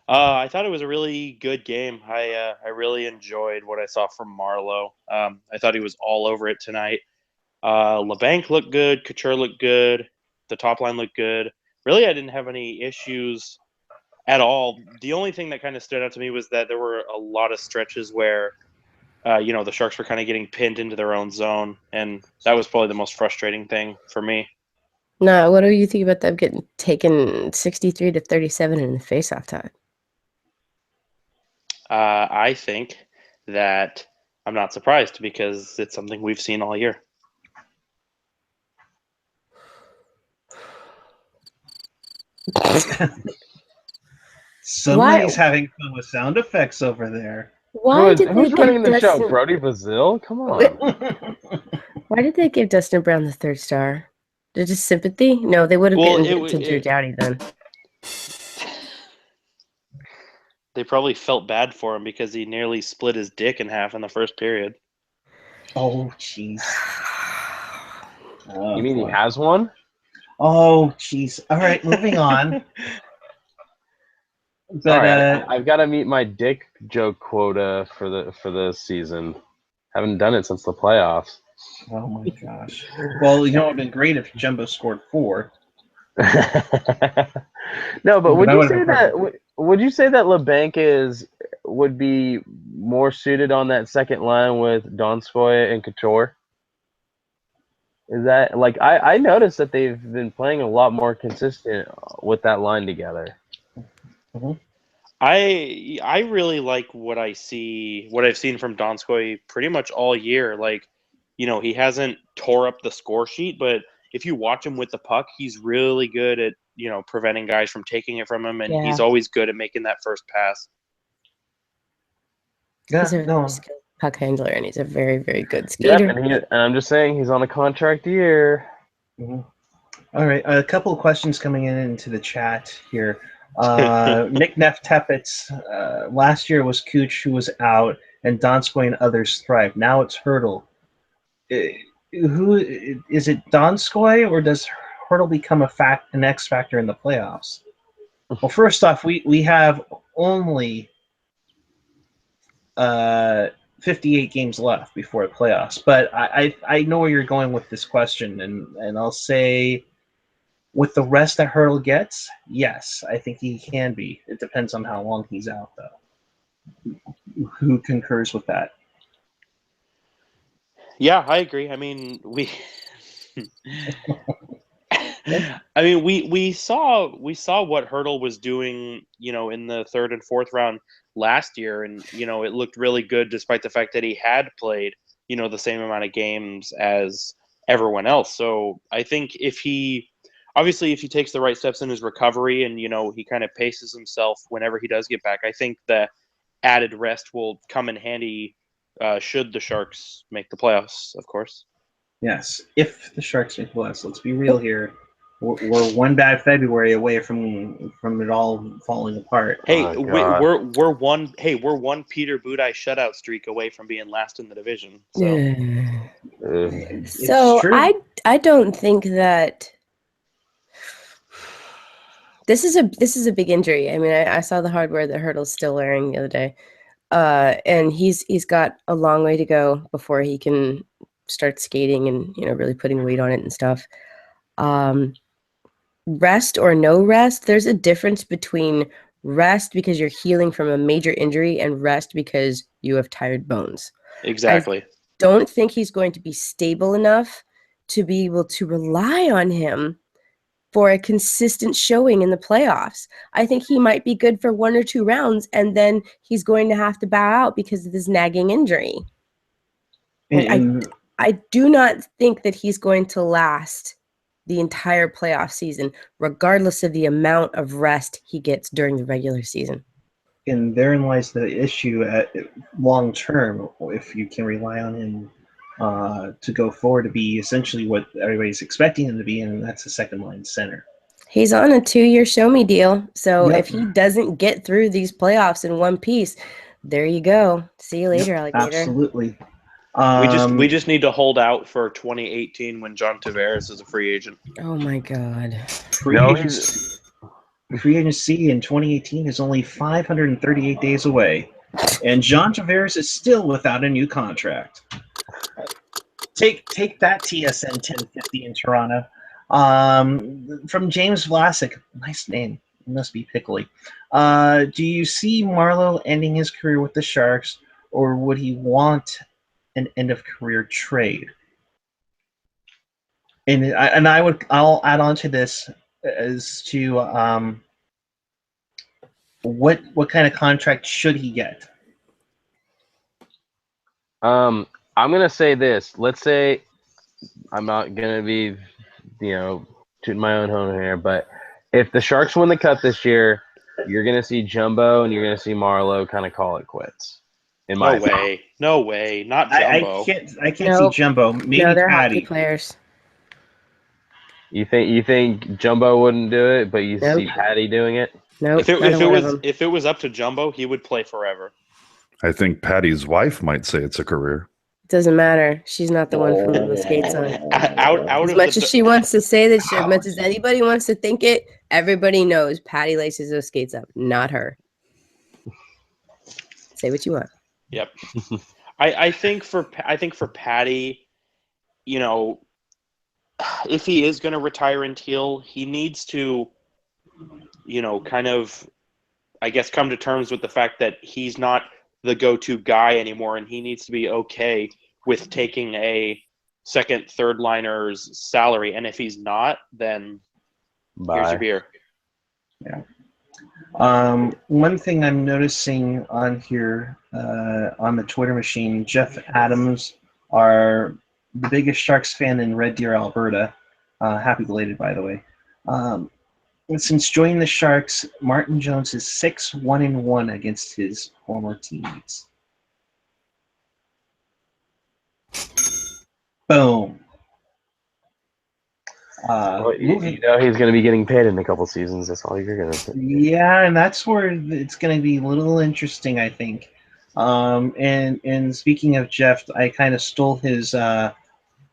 Speaker 5: I thought it was a really good game. I really enjoyed what I saw from Marlowe. I thought he was all over it tonight. LeBanc looked good. Couture looked good. The top line looked good. Really, I didn't have any issues at all. The only thing that kind of stood out to me was that there were a lot of stretches where, the Sharks were kind of getting pinned into their own zone, and that was probably the most frustrating thing for me.
Speaker 3: No, what do you think about them getting taken 63-37 in the faceoff time?
Speaker 5: I think that I'm not surprised because it's something we've seen all year.
Speaker 2: Somebody's having fun with sound effects over there.
Speaker 3: Why did they
Speaker 4: Who's running
Speaker 3: give
Speaker 4: the show?
Speaker 3: Dustin?
Speaker 4: Brody Bazil? Come on.
Speaker 3: Why did they give Dustin Brown the third star? They're just sympathy? No, they would have
Speaker 5: Well,
Speaker 3: given it to Drew Doughty then.
Speaker 5: They probably felt bad for him because he nearly split his dick in half in the first period.
Speaker 2: Oh, jeez. Oh,
Speaker 4: You mean
Speaker 2: boy.
Speaker 4: he has one?
Speaker 2: Oh, jeez. All right, moving on. But
Speaker 4: Sorry, I've got to meet my dick joke quota for the season. Haven't done it since the playoffs.
Speaker 2: oh my gosh. Well, it would have been great if Jumbo scored 4.
Speaker 4: No, but would
Speaker 2: That
Speaker 4: you
Speaker 2: would've
Speaker 4: say
Speaker 2: been
Speaker 4: that
Speaker 2: perfect.
Speaker 4: would you say that LeBanc would be more suited on that second line with Donskoy and Couture? Is that like I noticed that they've been playing a lot more consistent with that line together.
Speaker 5: I really like what I've seen from Donskoy pretty much all year. Like, he hasn't tore up the score sheet, but if you watch him with the puck, he's really good at, preventing guys from taking it from him, and he's always good at making that first pass.
Speaker 2: Yeah,
Speaker 3: He's a
Speaker 2: no.
Speaker 3: very skilled puck handler, and he's a very, very good skater.
Speaker 4: Yep, and I'm just saying he's on a contract year.
Speaker 2: Mhm. All right, a couple of questions coming into the chat here. Nick Neff Teppets, last year was Cooch who was out, and Donskoy and others thrived. Now it's Hurdle. Who is it? Donskoy, or does Hurdle become an X factor in the playoffs? Well, first off, we have only 58 games left before the playoffs, but I know where you're going with this question, and I'll say, with the rest that Hurdle gets, yes, I think he can be. It depends on how long he's out, though. Who concurs with that?
Speaker 5: Yeah, I agree. I mean, we saw what Hurdle was doing, in the third and fourth round last year, and it looked really good despite the fact that he had played, the same amount of games as everyone else. So I think if he takes the right steps in his recovery and he kind of paces himself whenever he does get back, I think the added rest will come in handy should the Sharks make the playoffs, of course.
Speaker 2: Yes, if the Sharks make the playoffs. Let's be real here. We're one bad February away from it all falling apart.
Speaker 5: Hey,
Speaker 4: Oh, God.
Speaker 5: we're one Peter Budaj shutout streak away from being last in the division. So
Speaker 2: It's
Speaker 3: So
Speaker 2: true.
Speaker 3: I don't think that this is a big injury. I mean, I saw the hardware that Hurdle's still wearing the other day, and he's got a long way to go before he can start skating and really putting weight on it and stuff. rest or no rest, there's a difference between rest because you're healing from a major injury and rest because you have tired bones.
Speaker 5: Exactly.
Speaker 3: Don't think he's going to be stable enough to be able to rely on him for a consistent showing in the playoffs. I think he might be good for 1 or 2 rounds, and then he's going to have to bow out because of this nagging injury.
Speaker 2: And
Speaker 3: I do not think that he's going to last the entire playoff season, regardless of the amount of rest he gets during the regular season.
Speaker 2: and therein lies the issue at long term. If you can rely on him to go forward to be essentially what everybody's expecting him to be, and that's a second line center.
Speaker 3: He's on a 2-year show me deal. So
Speaker 2: Yep.
Speaker 3: if he doesn't get through these playoffs in one piece, there you go. See you later, alligator.
Speaker 2: Absolutely.
Speaker 5: We just need to hold out for 2018 when John Tavares is a free agent.
Speaker 3: Oh my God.
Speaker 2: Free agency in 2018 is only 538 days away, and John Tavares is still without a new contract. Take that, TSN 1050 in Toronto. From James Vlasic, nice name. It must be pickly. Do you see Marleau ending his career with the Sharks, or would he want an end of career trade? And I'll add on to this as to what kind of contract should he get?
Speaker 4: I'm gonna say this. Let's say I'm not gonna be, tooting my own horn here, but if the Sharks win the cup this year, you're gonna see Jumbo and you're gonna see Marleau kind of call it quits. In my opinion.
Speaker 5: No way, not Jumbo.
Speaker 2: I can't
Speaker 3: Nope.
Speaker 2: see Jumbo. Maybe
Speaker 3: No, they're hockey
Speaker 2: Patty.
Speaker 3: players.
Speaker 4: You think Jumbo wouldn't do it, but you
Speaker 3: Nope.
Speaker 4: see Patty doing it?
Speaker 3: Nope.
Speaker 5: If it was up to Jumbo, he would play forever.
Speaker 1: I think Patty's wife might say it's a career.
Speaker 3: Doesn't matter. She's not the one from the skates on.
Speaker 5: Out
Speaker 3: As
Speaker 5: of
Speaker 3: much
Speaker 5: the
Speaker 3: as she wants to say that, as much as anybody wants to think it, everybody knows Patty laces those skates up, not her. Say what you want.
Speaker 5: Yep. I think for Patty, if he is going to retire in Teal, he needs to, kind of, I guess, come to terms with the fact that he's not the go-to guy anymore, and he needs to be okay with taking a second, third liner's salary. And if he's not, then here's your beer.
Speaker 2: Yeah. One thing I'm noticing on here on the Twitter machine, Jeff Adams, the biggest Sharks fan in Red Deer, Alberta. Happy belated, by the way. Since joining the Sharks, Martin Jones is 6-1-1 against his former teammates. Boom.
Speaker 4: You know he's going to be getting paid in a couple seasons. That's all you're going to say.
Speaker 2: Yeah, and that's where it's going to be a little interesting, I think. And speaking of Jeff, I kind of stole his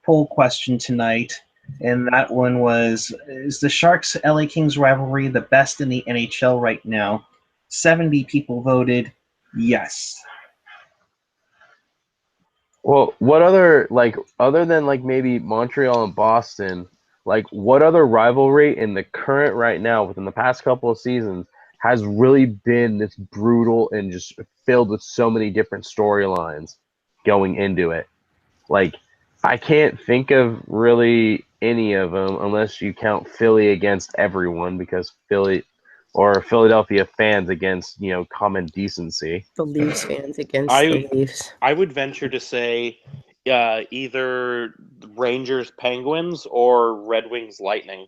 Speaker 2: poll question tonight, and that one was, is the Sharks LA Kings rivalry the best in the NHL right now? 70 people voted yes.
Speaker 4: Well, what other, other than maybe Montreal and Boston, what other rivalry in the current right now within the past couple of seasons has really been this brutal and just filled with so many different storylines going into it? I can't think of really any of them unless you count Philly against everyone, because Philadelphia fans against, common decency.
Speaker 3: The Leafs fans against the Leafs.
Speaker 5: I would venture to say either Rangers Penguins or Red Wings Lightning.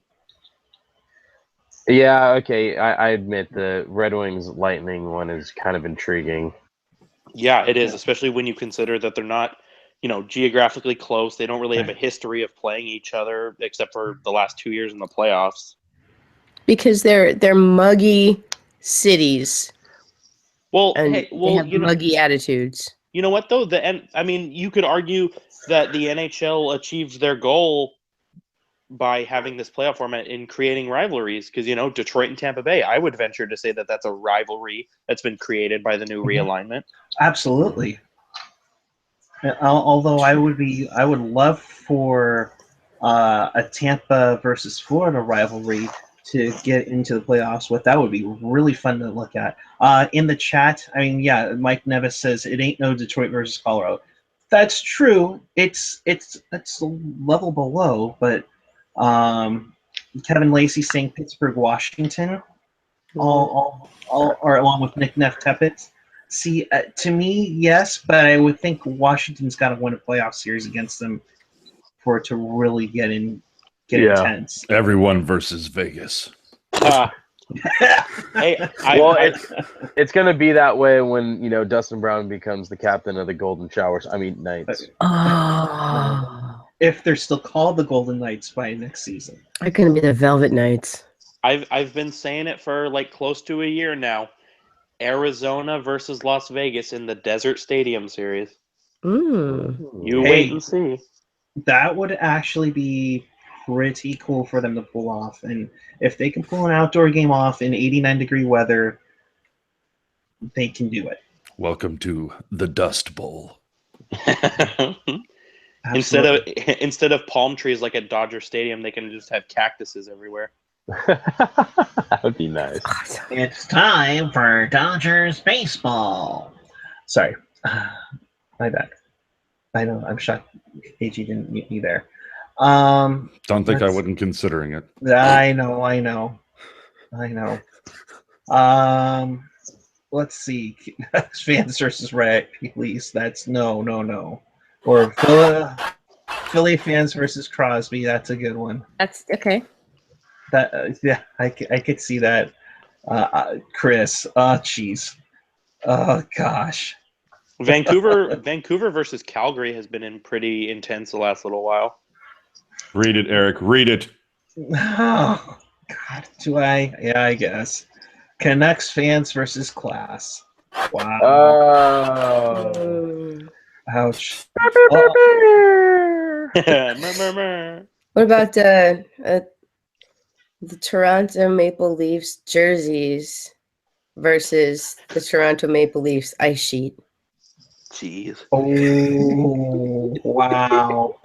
Speaker 4: Yeah, okay. I admit the Red Wings Lightning one is kind of intriguing.
Speaker 5: Yeah, it is, especially when you consider that they're not, geographically close. They don't really have a history of playing each other except for the last 2 years in the playoffs.
Speaker 3: Because they're muggy cities.
Speaker 5: Well,
Speaker 3: and
Speaker 5: they
Speaker 3: have muggy attitudes.
Speaker 5: You know what, though? You could argue that the NHL achieved their goal by having this playoff format in creating rivalries, because, Detroit and Tampa Bay, I would venture to say that that's a rivalry that's been created by the new realignment.
Speaker 2: Absolutely. Although I would love for a Tampa versus Florida rivalry to get into the playoffs with. That would be really fun to look at. In the chat, I mean, yeah, Mike Nevis says it ain't no Detroit versus Colorado. That's true. It's a level below, but Kevin Lacey saying Pittsburgh, Washington, or along with Nick Neff Teppet. See, to me, yes, but I would think Washington's got to win a playoff series against them for it to really get intense.
Speaker 1: Everyone versus Vegas.
Speaker 5: Hey,
Speaker 4: it's going to be that way when Dustin Brown becomes the captain of the Golden Showers. I mean Knights.
Speaker 2: If they're still called the Golden Knights by next season,
Speaker 3: They're going to be the Velvet Knights.
Speaker 5: I've been saying it for like close to a year now. Arizona versus Las Vegas in the Desert Stadium series. You wait and see.
Speaker 2: That would actually be pretty cool for them to pull off. And if they can pull an outdoor game off in 89-degree weather, they can do it.
Speaker 1: Welcome to the Dust Bowl.
Speaker 5: Instead of palm trees like at Dodger Stadium, they can just have cactuses everywhere.
Speaker 4: That would be nice.
Speaker 2: It's time for Dodgers baseball. Sorry, my bad. I know. I'm shocked AG didn't mute me there.
Speaker 1: Don't think I wasn't considering it.
Speaker 2: I know. Let's see. Fans versus Red Police. That's no. Or Philly fans versus Crosby. That's a good one.
Speaker 3: That's okay.
Speaker 2: That yeah, I could see that. Chris. Oh, jeez. Oh gosh.
Speaker 5: Vancouver versus Calgary has been in pretty intense the last little while.
Speaker 1: Read it, Eric. Read it.
Speaker 2: Oh God. Do I? Yeah, I guess. Canucks fans versus Class. Wow. Ouch.
Speaker 3: What about the Toronto Maple Leafs jerseys versus the Toronto Maple Leafs ice sheet?
Speaker 5: Jeez.
Speaker 2: Oh wow.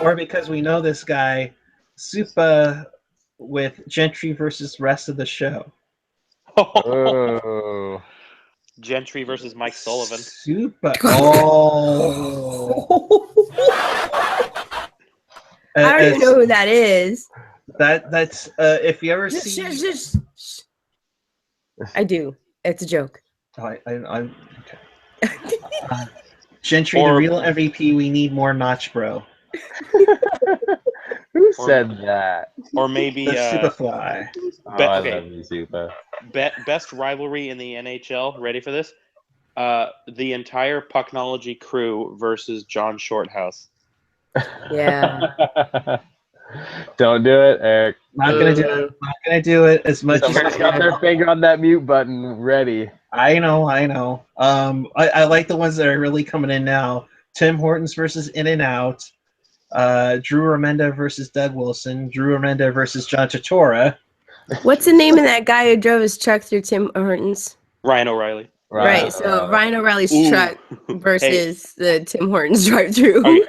Speaker 2: Or because we know this guy, Supa with Gentry versus rest of the show.
Speaker 4: Oh.
Speaker 5: Gentry versus Mike Sullivan.
Speaker 2: Supa. Oh.
Speaker 3: I don't even know who that is.
Speaker 2: That's if you ever see.
Speaker 3: I do. It's a joke.
Speaker 2: I'm okay. Gentry, the real MVP. We need more Notch, bro.
Speaker 4: Who said that?
Speaker 5: Or maybe
Speaker 2: the Superfly.
Speaker 4: I love you, Super.
Speaker 5: Best rivalry in the NHL. Ready for this? The entire Pucknology crew versus John Shorthouse.
Speaker 3: Yeah.
Speaker 4: Don't do it, Eric.
Speaker 2: Not gonna do it. Not gonna do it as much.
Speaker 4: Somebody's got their finger on that mute button, ready.
Speaker 2: I know. I like the ones that are really coming in now. Tim Hortons versus In-N-Out. Drew Remenda versus Doug Wilson. Drew Remenda versus John Chatora.
Speaker 3: What's the name of that guy who drove his truck through Tim Hortons?
Speaker 5: Ryan O'Reilly.
Speaker 3: Right. So Ryan O'Reilly's truck versus the Tim Hortons drive-through.
Speaker 5: Okay,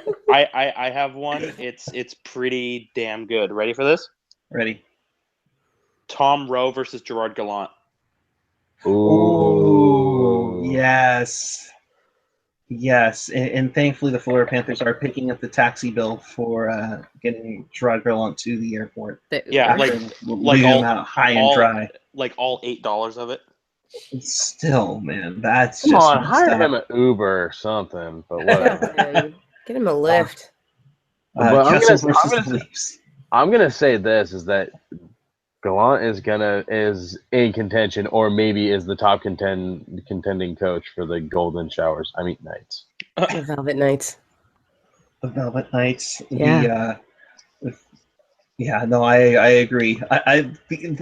Speaker 5: I have one. It's pretty damn good. Ready for this?
Speaker 2: Ready.
Speaker 5: Tom Rowe versus Gerard Gallant.
Speaker 2: Ooh, yes. And thankfully the Florida Panthers are picking up the taxi bill for getting Gerard Gallant to the airport.
Speaker 5: Yeah,
Speaker 2: leaving him out high and dry.
Speaker 5: Like all $8 of it.
Speaker 2: Still, man, that's
Speaker 4: Come
Speaker 2: just
Speaker 4: on, hire him an Uber or something, but whatever.
Speaker 3: Get him a lift.
Speaker 4: But I'm gonna say this is that Gallant is in contention, or maybe is the top contending coach for the Golden Showers. I mean Knights.
Speaker 3: The Velvet Knights.
Speaker 2: The Velvet Knights.
Speaker 3: Yeah.
Speaker 2: I agree. A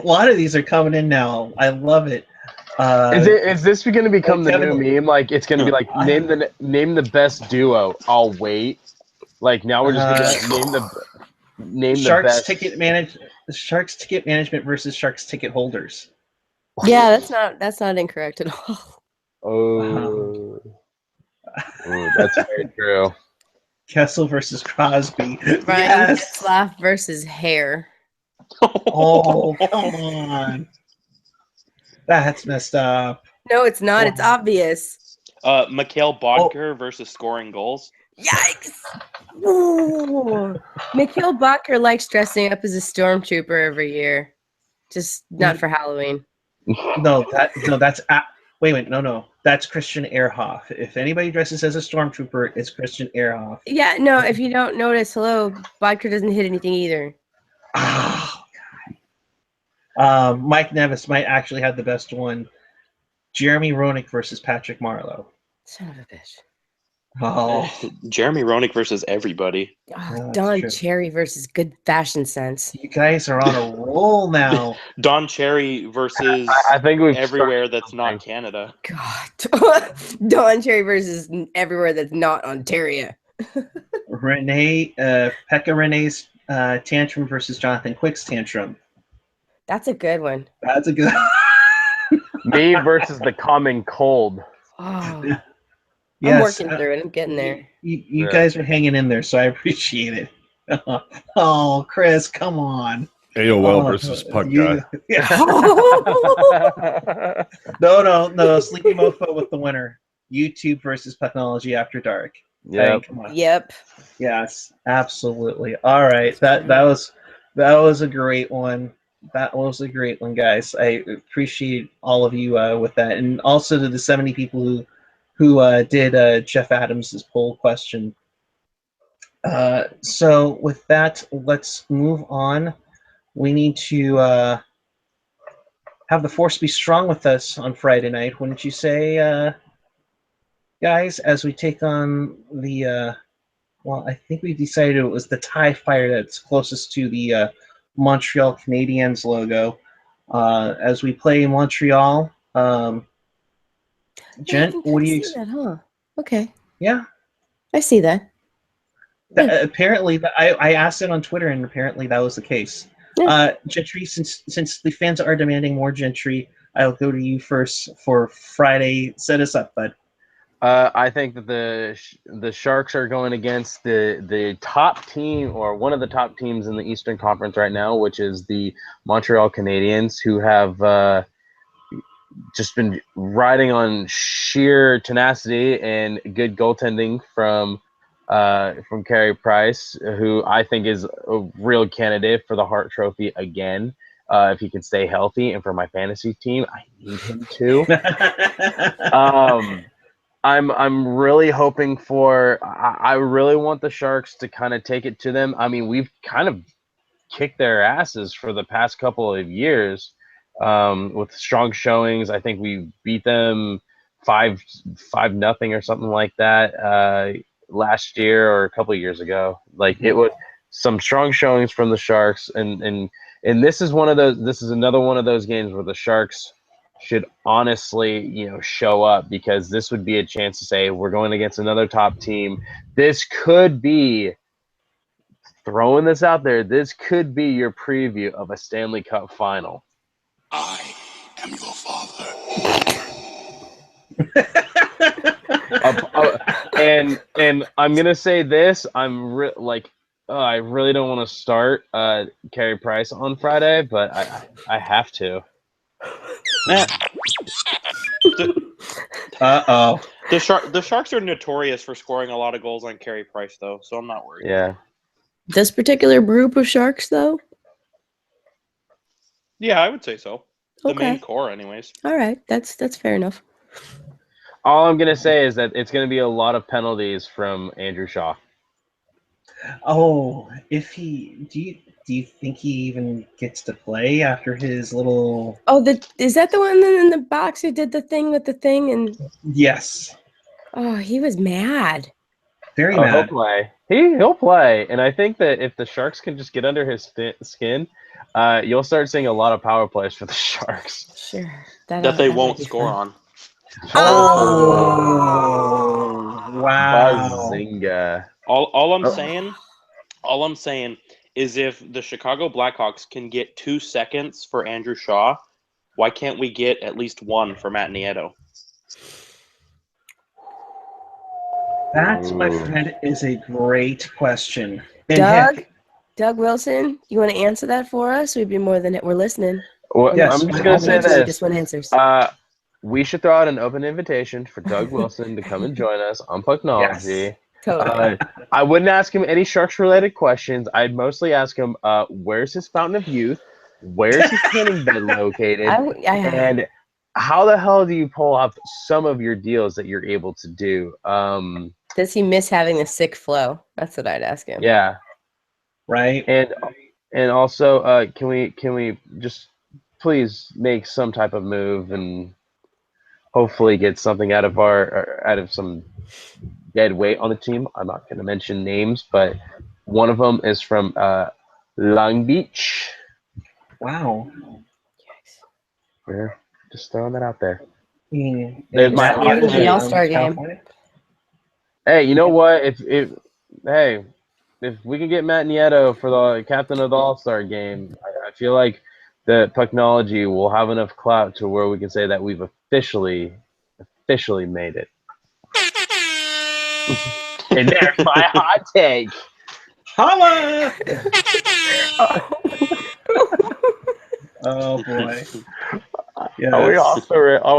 Speaker 2: lot of these are coming in now. I love it.
Speaker 4: Is this going to become the new meme? Like it's going to be like name the best duo. I'll wait. Like now we're just going to name
Speaker 2: Sharks
Speaker 4: the best.
Speaker 2: Sharks ticket management versus Sharks ticket holders.
Speaker 3: Yeah, that's not incorrect at all.
Speaker 4: Oh, that's very true.
Speaker 2: Kessel versus Crosby.
Speaker 3: Ryan
Speaker 2: Yes.
Speaker 3: Getzlaff versus Hare.
Speaker 2: Oh, come on. That's messed up.
Speaker 3: No, it's not. It's
Speaker 2: Wow.
Speaker 3: obvious.
Speaker 5: Mikhail Bodker versus scoring goals.
Speaker 3: Yikes! Ooh. Mikhail Bacher likes dressing up as a stormtrooper every year. Just not for Halloween.
Speaker 2: No, that's wait, no. That's Christian Ehrhoff. If anybody dresses as a stormtrooper, it's Christian Ehrhoff.
Speaker 3: Yeah, no, if you don't notice, hello, Bacher doesn't hit anything either.
Speaker 2: Oh, God. Mike Nevis might actually have the best one. Jeremy Roenick versus Patrick Marleau.
Speaker 3: Son of a bitch.
Speaker 2: Oh,
Speaker 5: Jeremy Roenick versus everybody.
Speaker 3: Oh,
Speaker 2: Yeah, that's
Speaker 3: Don
Speaker 2: true.
Speaker 3: Cherry versus good fashion sense.
Speaker 2: you guys are on a roll now.
Speaker 5: Don Cherry versus
Speaker 4: I think we've
Speaker 5: everywhere
Speaker 4: started
Speaker 5: that's not
Speaker 4: something.
Speaker 5: Canada.
Speaker 3: God. Don Cherry versus everywhere that's not Ontario.
Speaker 2: Pekka Renee's tantrum versus Jonathan Quick's tantrum.
Speaker 3: That's a good one.
Speaker 2: That's a good.
Speaker 4: Me versus the common cold.
Speaker 3: Oh,
Speaker 2: Yes,
Speaker 3: I'm working through it. I'm getting there.
Speaker 2: You
Speaker 4: Yeah.
Speaker 2: guys are hanging in there, so I appreciate it. Oh, Chris, come on.
Speaker 1: AOL versus Puck Guy.
Speaker 2: Yeah. No. Sleepy Mofo with the winner. YouTube versus Pucknology After Dark. Hey,
Speaker 4: Yep.
Speaker 2: come on.
Speaker 3: Yep.
Speaker 2: Yes, absolutely. All right, that was a great one. That was a great one, guys. I appreciate all of you with that, and also to the 70 people who did Jeff Adams's poll question. So with that, let's move on. We need to have the force be strong with us on Friday night, wouldn't you say, guys? As we take on the well, I think we decided it was the TIE Fighter that's closest to the Montreal Canadiens logo. As we play Montreal, Jen, what do you?
Speaker 3: see that, huh? Okay,
Speaker 2: Yeah,
Speaker 3: I see that.
Speaker 2: apparently, I asked it on Twitter, and apparently that was the case.
Speaker 3: Yeah.
Speaker 2: Gentry, since the fans are demanding more Gentry, I'll go to you first for Friday. Set us up, bud.
Speaker 4: I think that the Sharks are going against the top team, or one of the top teams in the Eastern Conference right now, which is the Montreal Canadiens, who have just been riding on sheer tenacity and good goaltending from Carey Price, who I think is a real candidate for the Hart Trophy again. If he can stay healthy, and for my fantasy team, I need him to. I'm really hoping for. I really want the Sharks to kind of take it to them. I mean, we've kind of kicked their asses for the past couple of years with strong showings. I think we beat them 5-0 or something like that last year or a couple of years ago. Like, it was some strong showings from the Sharks, and this is one of those. This is another one of those games where the Sharks should honestly, show up, because this would be a chance to say, we're going against another top team. This could be, throwing this out there, this could be your preview of a Stanley Cup final.
Speaker 6: I am your father.
Speaker 4: And I'm gonna say this. I really don't want to start Carey Price on Friday, but I have to.
Speaker 2: Uh-oh.
Speaker 5: The Sharks are notorious for scoring a lot of goals on Carey Price, though, so I'm not worried.
Speaker 4: Yeah.
Speaker 3: This particular group of Sharks, though?
Speaker 5: Yeah, I would say so. The main
Speaker 3: Okay.
Speaker 5: core, anyways.
Speaker 3: All right. That's fair enough.
Speaker 4: All I'm gonna say is that it's gonna be a lot of penalties from Andrew Shaw.
Speaker 2: Oh, do you think he even gets to play after his little?
Speaker 3: Oh, is that the one in the box who did the thing with the thing? And
Speaker 2: Yes,
Speaker 3: oh, he was mad.
Speaker 2: very
Speaker 4: He'll
Speaker 2: mad.
Speaker 4: play. He'll play, and I think that if the Sharks can just get under his skin, you'll start seeing a lot of power plays for the Sharks.
Speaker 3: Sure.
Speaker 5: That they
Speaker 3: might
Speaker 5: won't
Speaker 3: be
Speaker 5: score
Speaker 3: fun.
Speaker 5: on.
Speaker 2: Oh, wow.
Speaker 4: Bazinga!
Speaker 5: All I'm
Speaker 4: Oh.
Speaker 5: saying is, if the Chicago Blackhawks can get 2 seconds for Andrew Shaw, why can't we get at least 1 for Matt Nieto?
Speaker 2: That, my
Speaker 4: Ooh.
Speaker 2: friend, is a great question. And
Speaker 3: Doug Wilson, you want to answer that for us? We'd be more than we're listening.
Speaker 4: Well,
Speaker 2: Yes,
Speaker 4: I'm just
Speaker 2: by
Speaker 4: gonna
Speaker 2: all
Speaker 4: say
Speaker 2: means.
Speaker 3: Usually
Speaker 4: this.
Speaker 3: just one answers.
Speaker 4: We should throw out an open invitation for Doug Wilson to come and join us on Pucknology.
Speaker 2: Yes.
Speaker 3: Totally.
Speaker 4: I wouldn't ask him any Sharks-related questions. I'd mostly ask him, where's his fountain of youth? Where's his tanning bed located? And how the hell do you pull off some of your deals that you're able to do?
Speaker 3: Does he miss having the sick flow? That's what I'd ask him.
Speaker 4: Yeah.
Speaker 2: Right?
Speaker 4: And also, can we just please make some type of move and hopefully get something out of some dead weight on the team? I'm not going to mention names, but one of them is from Long Beach.
Speaker 2: Wow.
Speaker 4: We're just throwing that out there.
Speaker 2: Mm,
Speaker 4: There's
Speaker 2: and
Speaker 4: my
Speaker 2: that
Speaker 4: hot
Speaker 2: means
Speaker 4: take.
Speaker 3: The All-Star game.
Speaker 2: California?
Speaker 4: Hey, you know what? If we can get Matt Nieto for the captain of the All-Star game, I feel like the Pucknology will have enough clout to where we can say that we've officially made it. And there's my hot take.
Speaker 2: Holla! Oh boy. Yes.
Speaker 4: Are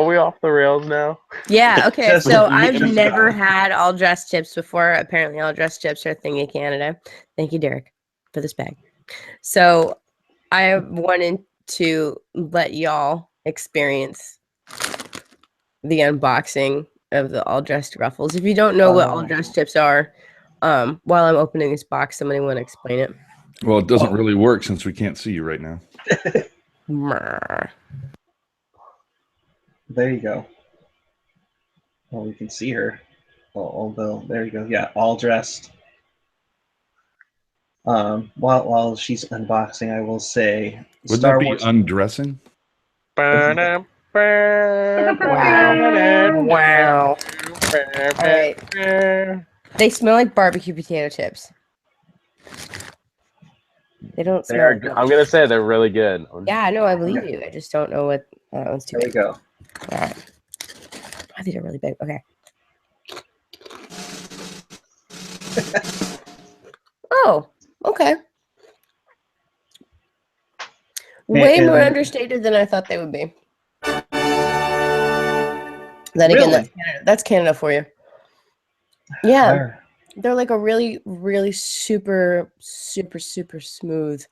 Speaker 4: we off the rails now?
Speaker 3: Yeah, okay.
Speaker 2: Just-
Speaker 3: So I've
Speaker 2: just
Speaker 3: never
Speaker 2: about.
Speaker 3: had all dress chips before. Apparently all dress chips are a thing in Canada. Thank you, Derek, for this bag. So I wanted to let y'all experience the unboxing of the all dressed ruffles. If you don't know what all dressed chips are, while I'm opening this box, somebody want to explain it?
Speaker 1: Well, it doesn't really work since we can't see you right now.
Speaker 3: Brr.
Speaker 2: There you go. Well, we can see her. Although, there you go. Yeah, all dressed. While she's unboxing, I will say
Speaker 1: Wouldn't
Speaker 2: Star
Speaker 1: that be
Speaker 2: Wars.
Speaker 1: undressing?
Speaker 3: Wow. Wow. All right. They smell like barbecue potato chips. They don't smell.
Speaker 4: I'm gonna say they're really good.
Speaker 3: Yeah, no, I believe you. I just don't know what that one's too
Speaker 2: There you
Speaker 3: big.
Speaker 2: go.
Speaker 3: All right. Oh, these are really big. Okay. Oh, okay. Way
Speaker 2: And
Speaker 3: more
Speaker 2: then-
Speaker 3: understated than I thought they would be. Then again,
Speaker 2: Really?
Speaker 3: that's Canada for you. Yeah,
Speaker 2: There.
Speaker 3: they're like a really, really super, super, super smooth,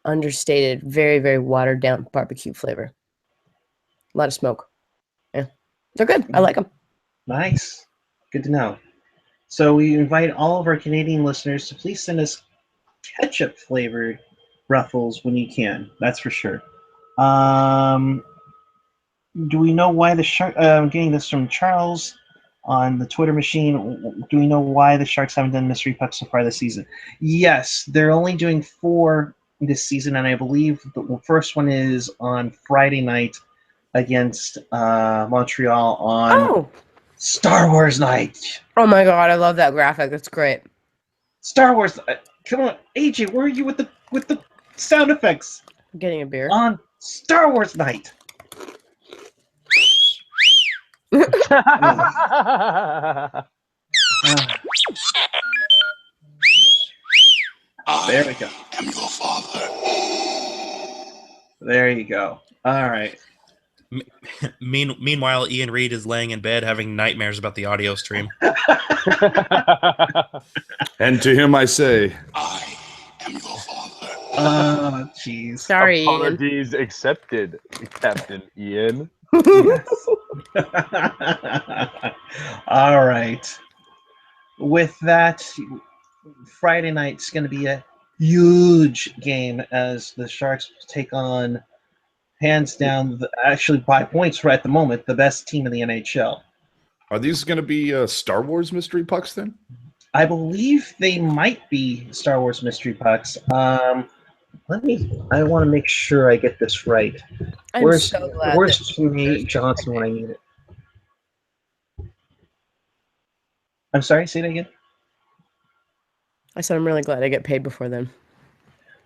Speaker 3: understated, very, very watered down barbecue flavor. A lot of smoke. Yeah, they're good. I like them.
Speaker 2: Nice. Good to know. So we invite all of our Canadian listeners to please send us ketchup flavored ruffles when you can. That's for sure. Do we know why the shark? I'm getting this from Charles on the Twitter machine. Do we know why the Sharks haven't done mystery pucks so far this season? Yes, they're only doing 4 this season, and I believe the first one is on Friday night against Montreal on Star Wars night.
Speaker 3: Oh my god, I love that graphic. That's great.
Speaker 2: Star Wars. Come on, AJ, where are you with the sound effects
Speaker 3: I'm getting a beer.
Speaker 2: on Star Wars night? There we go.
Speaker 6: I am your father.
Speaker 2: There you go. All right.
Speaker 7: Meanwhile, Ian Reed is laying in bed having nightmares about the audio stream.
Speaker 1: And to him I say,
Speaker 6: I am your father.
Speaker 2: Oh, jeez.
Speaker 3: Sorry, Ian.
Speaker 4: Apologies accepted, Captain Ian.
Speaker 2: Yes. All right. With that, Friday night's going to be a huge game as the Sharks take on, hands down, actually by points right at the moment, the best team in the NHL.
Speaker 1: are these going to be Star Wars mystery pucks then?
Speaker 2: I believe they might be Star Wars mystery pucks. I want to make sure I get this right.
Speaker 3: I'm so glad.
Speaker 2: Where's Nate Johnson when I need it? I'm sorry, say that again.
Speaker 3: I said I'm really glad I get paid before then.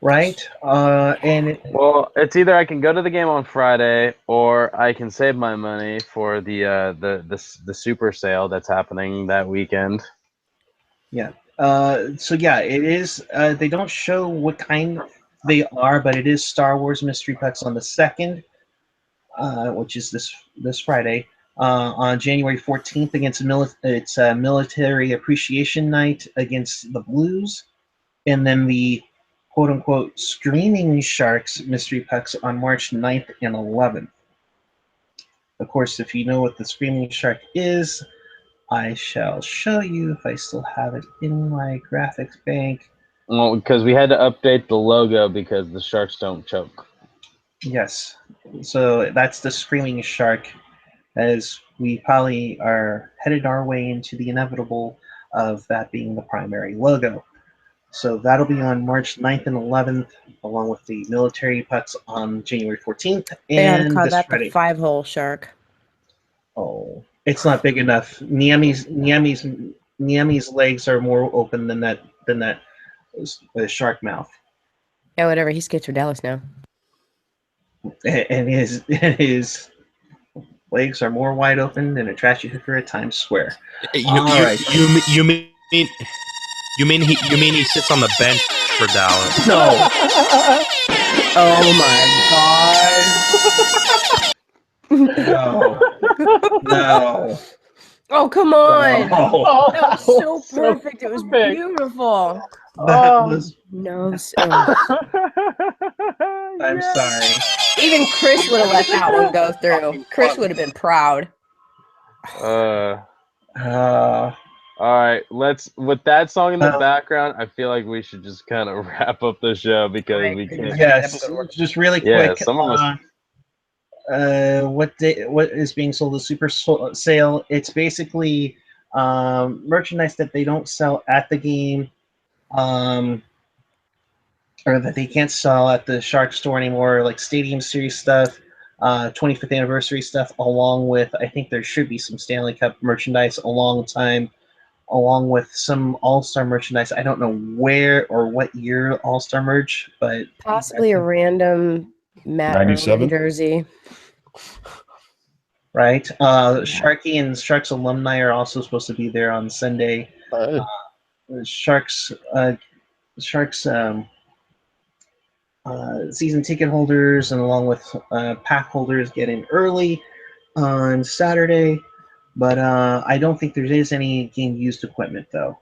Speaker 2: right?
Speaker 4: Well, it's either I can go to the game on Friday or I can save my money for the super sale that's happening that weekend.
Speaker 2: Yeah. So yeah, it is. They don't show what kind they are, but it is Star Wars Mystery Pucks on the 2nd, which is this Friday. On January 14th against it's Military Appreciation Night against the Blues, and then the quote unquote Screaming Sharks Mystery Pucks on March 9th and 11th. Of course, if you know what the Screaming Shark is, I shall show you if I still have it in my graphics bank.
Speaker 4: Well, because we had to update the logo because the sharks don't choke.
Speaker 2: Yes. So that's the Screaming Shark, as we probably are headed our way into the inevitable of that being the primary logo. So that'll be on March 9th and 11th, along with the military pucks on January 14th
Speaker 3: They ought to
Speaker 2: and
Speaker 3: call
Speaker 2: this
Speaker 3: that
Speaker 2: Friday.
Speaker 3: the 5-hole shark.
Speaker 2: Oh, it's not big enough. Niami's legs are more open than that shark mouth,
Speaker 3: Yeah, whatever. He's Skates for Dallas now.
Speaker 2: and his legs are more wide open than a trashy hooker at Times Square. Right.
Speaker 7: You mean he sits on the bench for Dallas?
Speaker 2: No.
Speaker 3: Oh my god.
Speaker 2: No. No.
Speaker 3: Oh, come on.
Speaker 2: No.
Speaker 3: That was so perfect. It was
Speaker 4: perfect.
Speaker 3: beautiful.
Speaker 2: That was.
Speaker 3: No.
Speaker 2: I'm sorry.
Speaker 3: Even Chris would have let that one go through. Chris would have been proud.
Speaker 4: All right, with that song in the background, I feel like we should just kind of wrap up the show because we can't.
Speaker 2: Yes, just really quick.
Speaker 4: Some of us.
Speaker 2: What is being sold as super sale? It's basically merchandise that they don't sell at the game, or that they can't sell at the Shark store anymore, like Stadium Series stuff, 25th anniversary stuff, along with, I think there should be some Stanley Cup merchandise along with some All-Star merchandise. I don't know where or what year All-Star merch, but
Speaker 3: Possibly a random Matt
Speaker 1: 97?
Speaker 3: Irwin jersey.
Speaker 2: right. Sharky and Sharks alumni are also supposed to be there on Sunday. Sharks season ticket holders and along with pack holders get in early on Saturday. But I don't think there is any game used equipment though.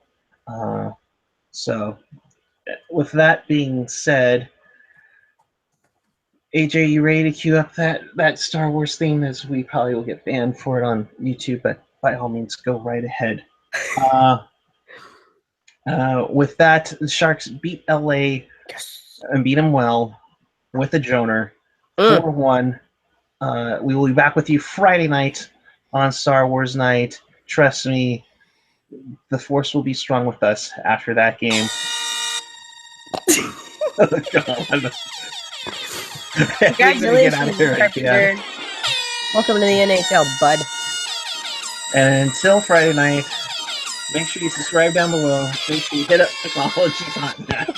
Speaker 2: So with that being said, AJ, you ready to cue up that Star Wars theme? As we probably will get banned for it on YouTube, but by all means, go right ahead. With that, the Sharks beat LA and beat them well with a Joner, 4-1. We will be back with you Friday night on Star Wars Night. Trust me, the Force will be strong with us after that game. Oh, God.
Speaker 3: Congratulations, Carpenter. Welcome to the NHL, bud.
Speaker 2: And until Friday night, make sure you subscribe down below. Make sure you hit up Pucknology.net.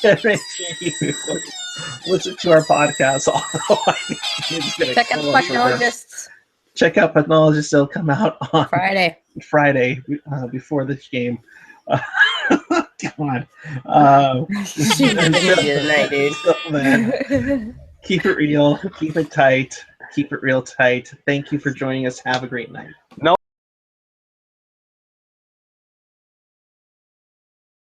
Speaker 2: And make sure you listen to our podcast.
Speaker 3: Check out Pucknologists.
Speaker 2: Check out Pucknologists. They'll come out on Friday before this game. Come on.
Speaker 3: Tonight, dude.
Speaker 2: Keep it real. Keep it tight. Keep it real tight. Thank you for joining us. Have a great night.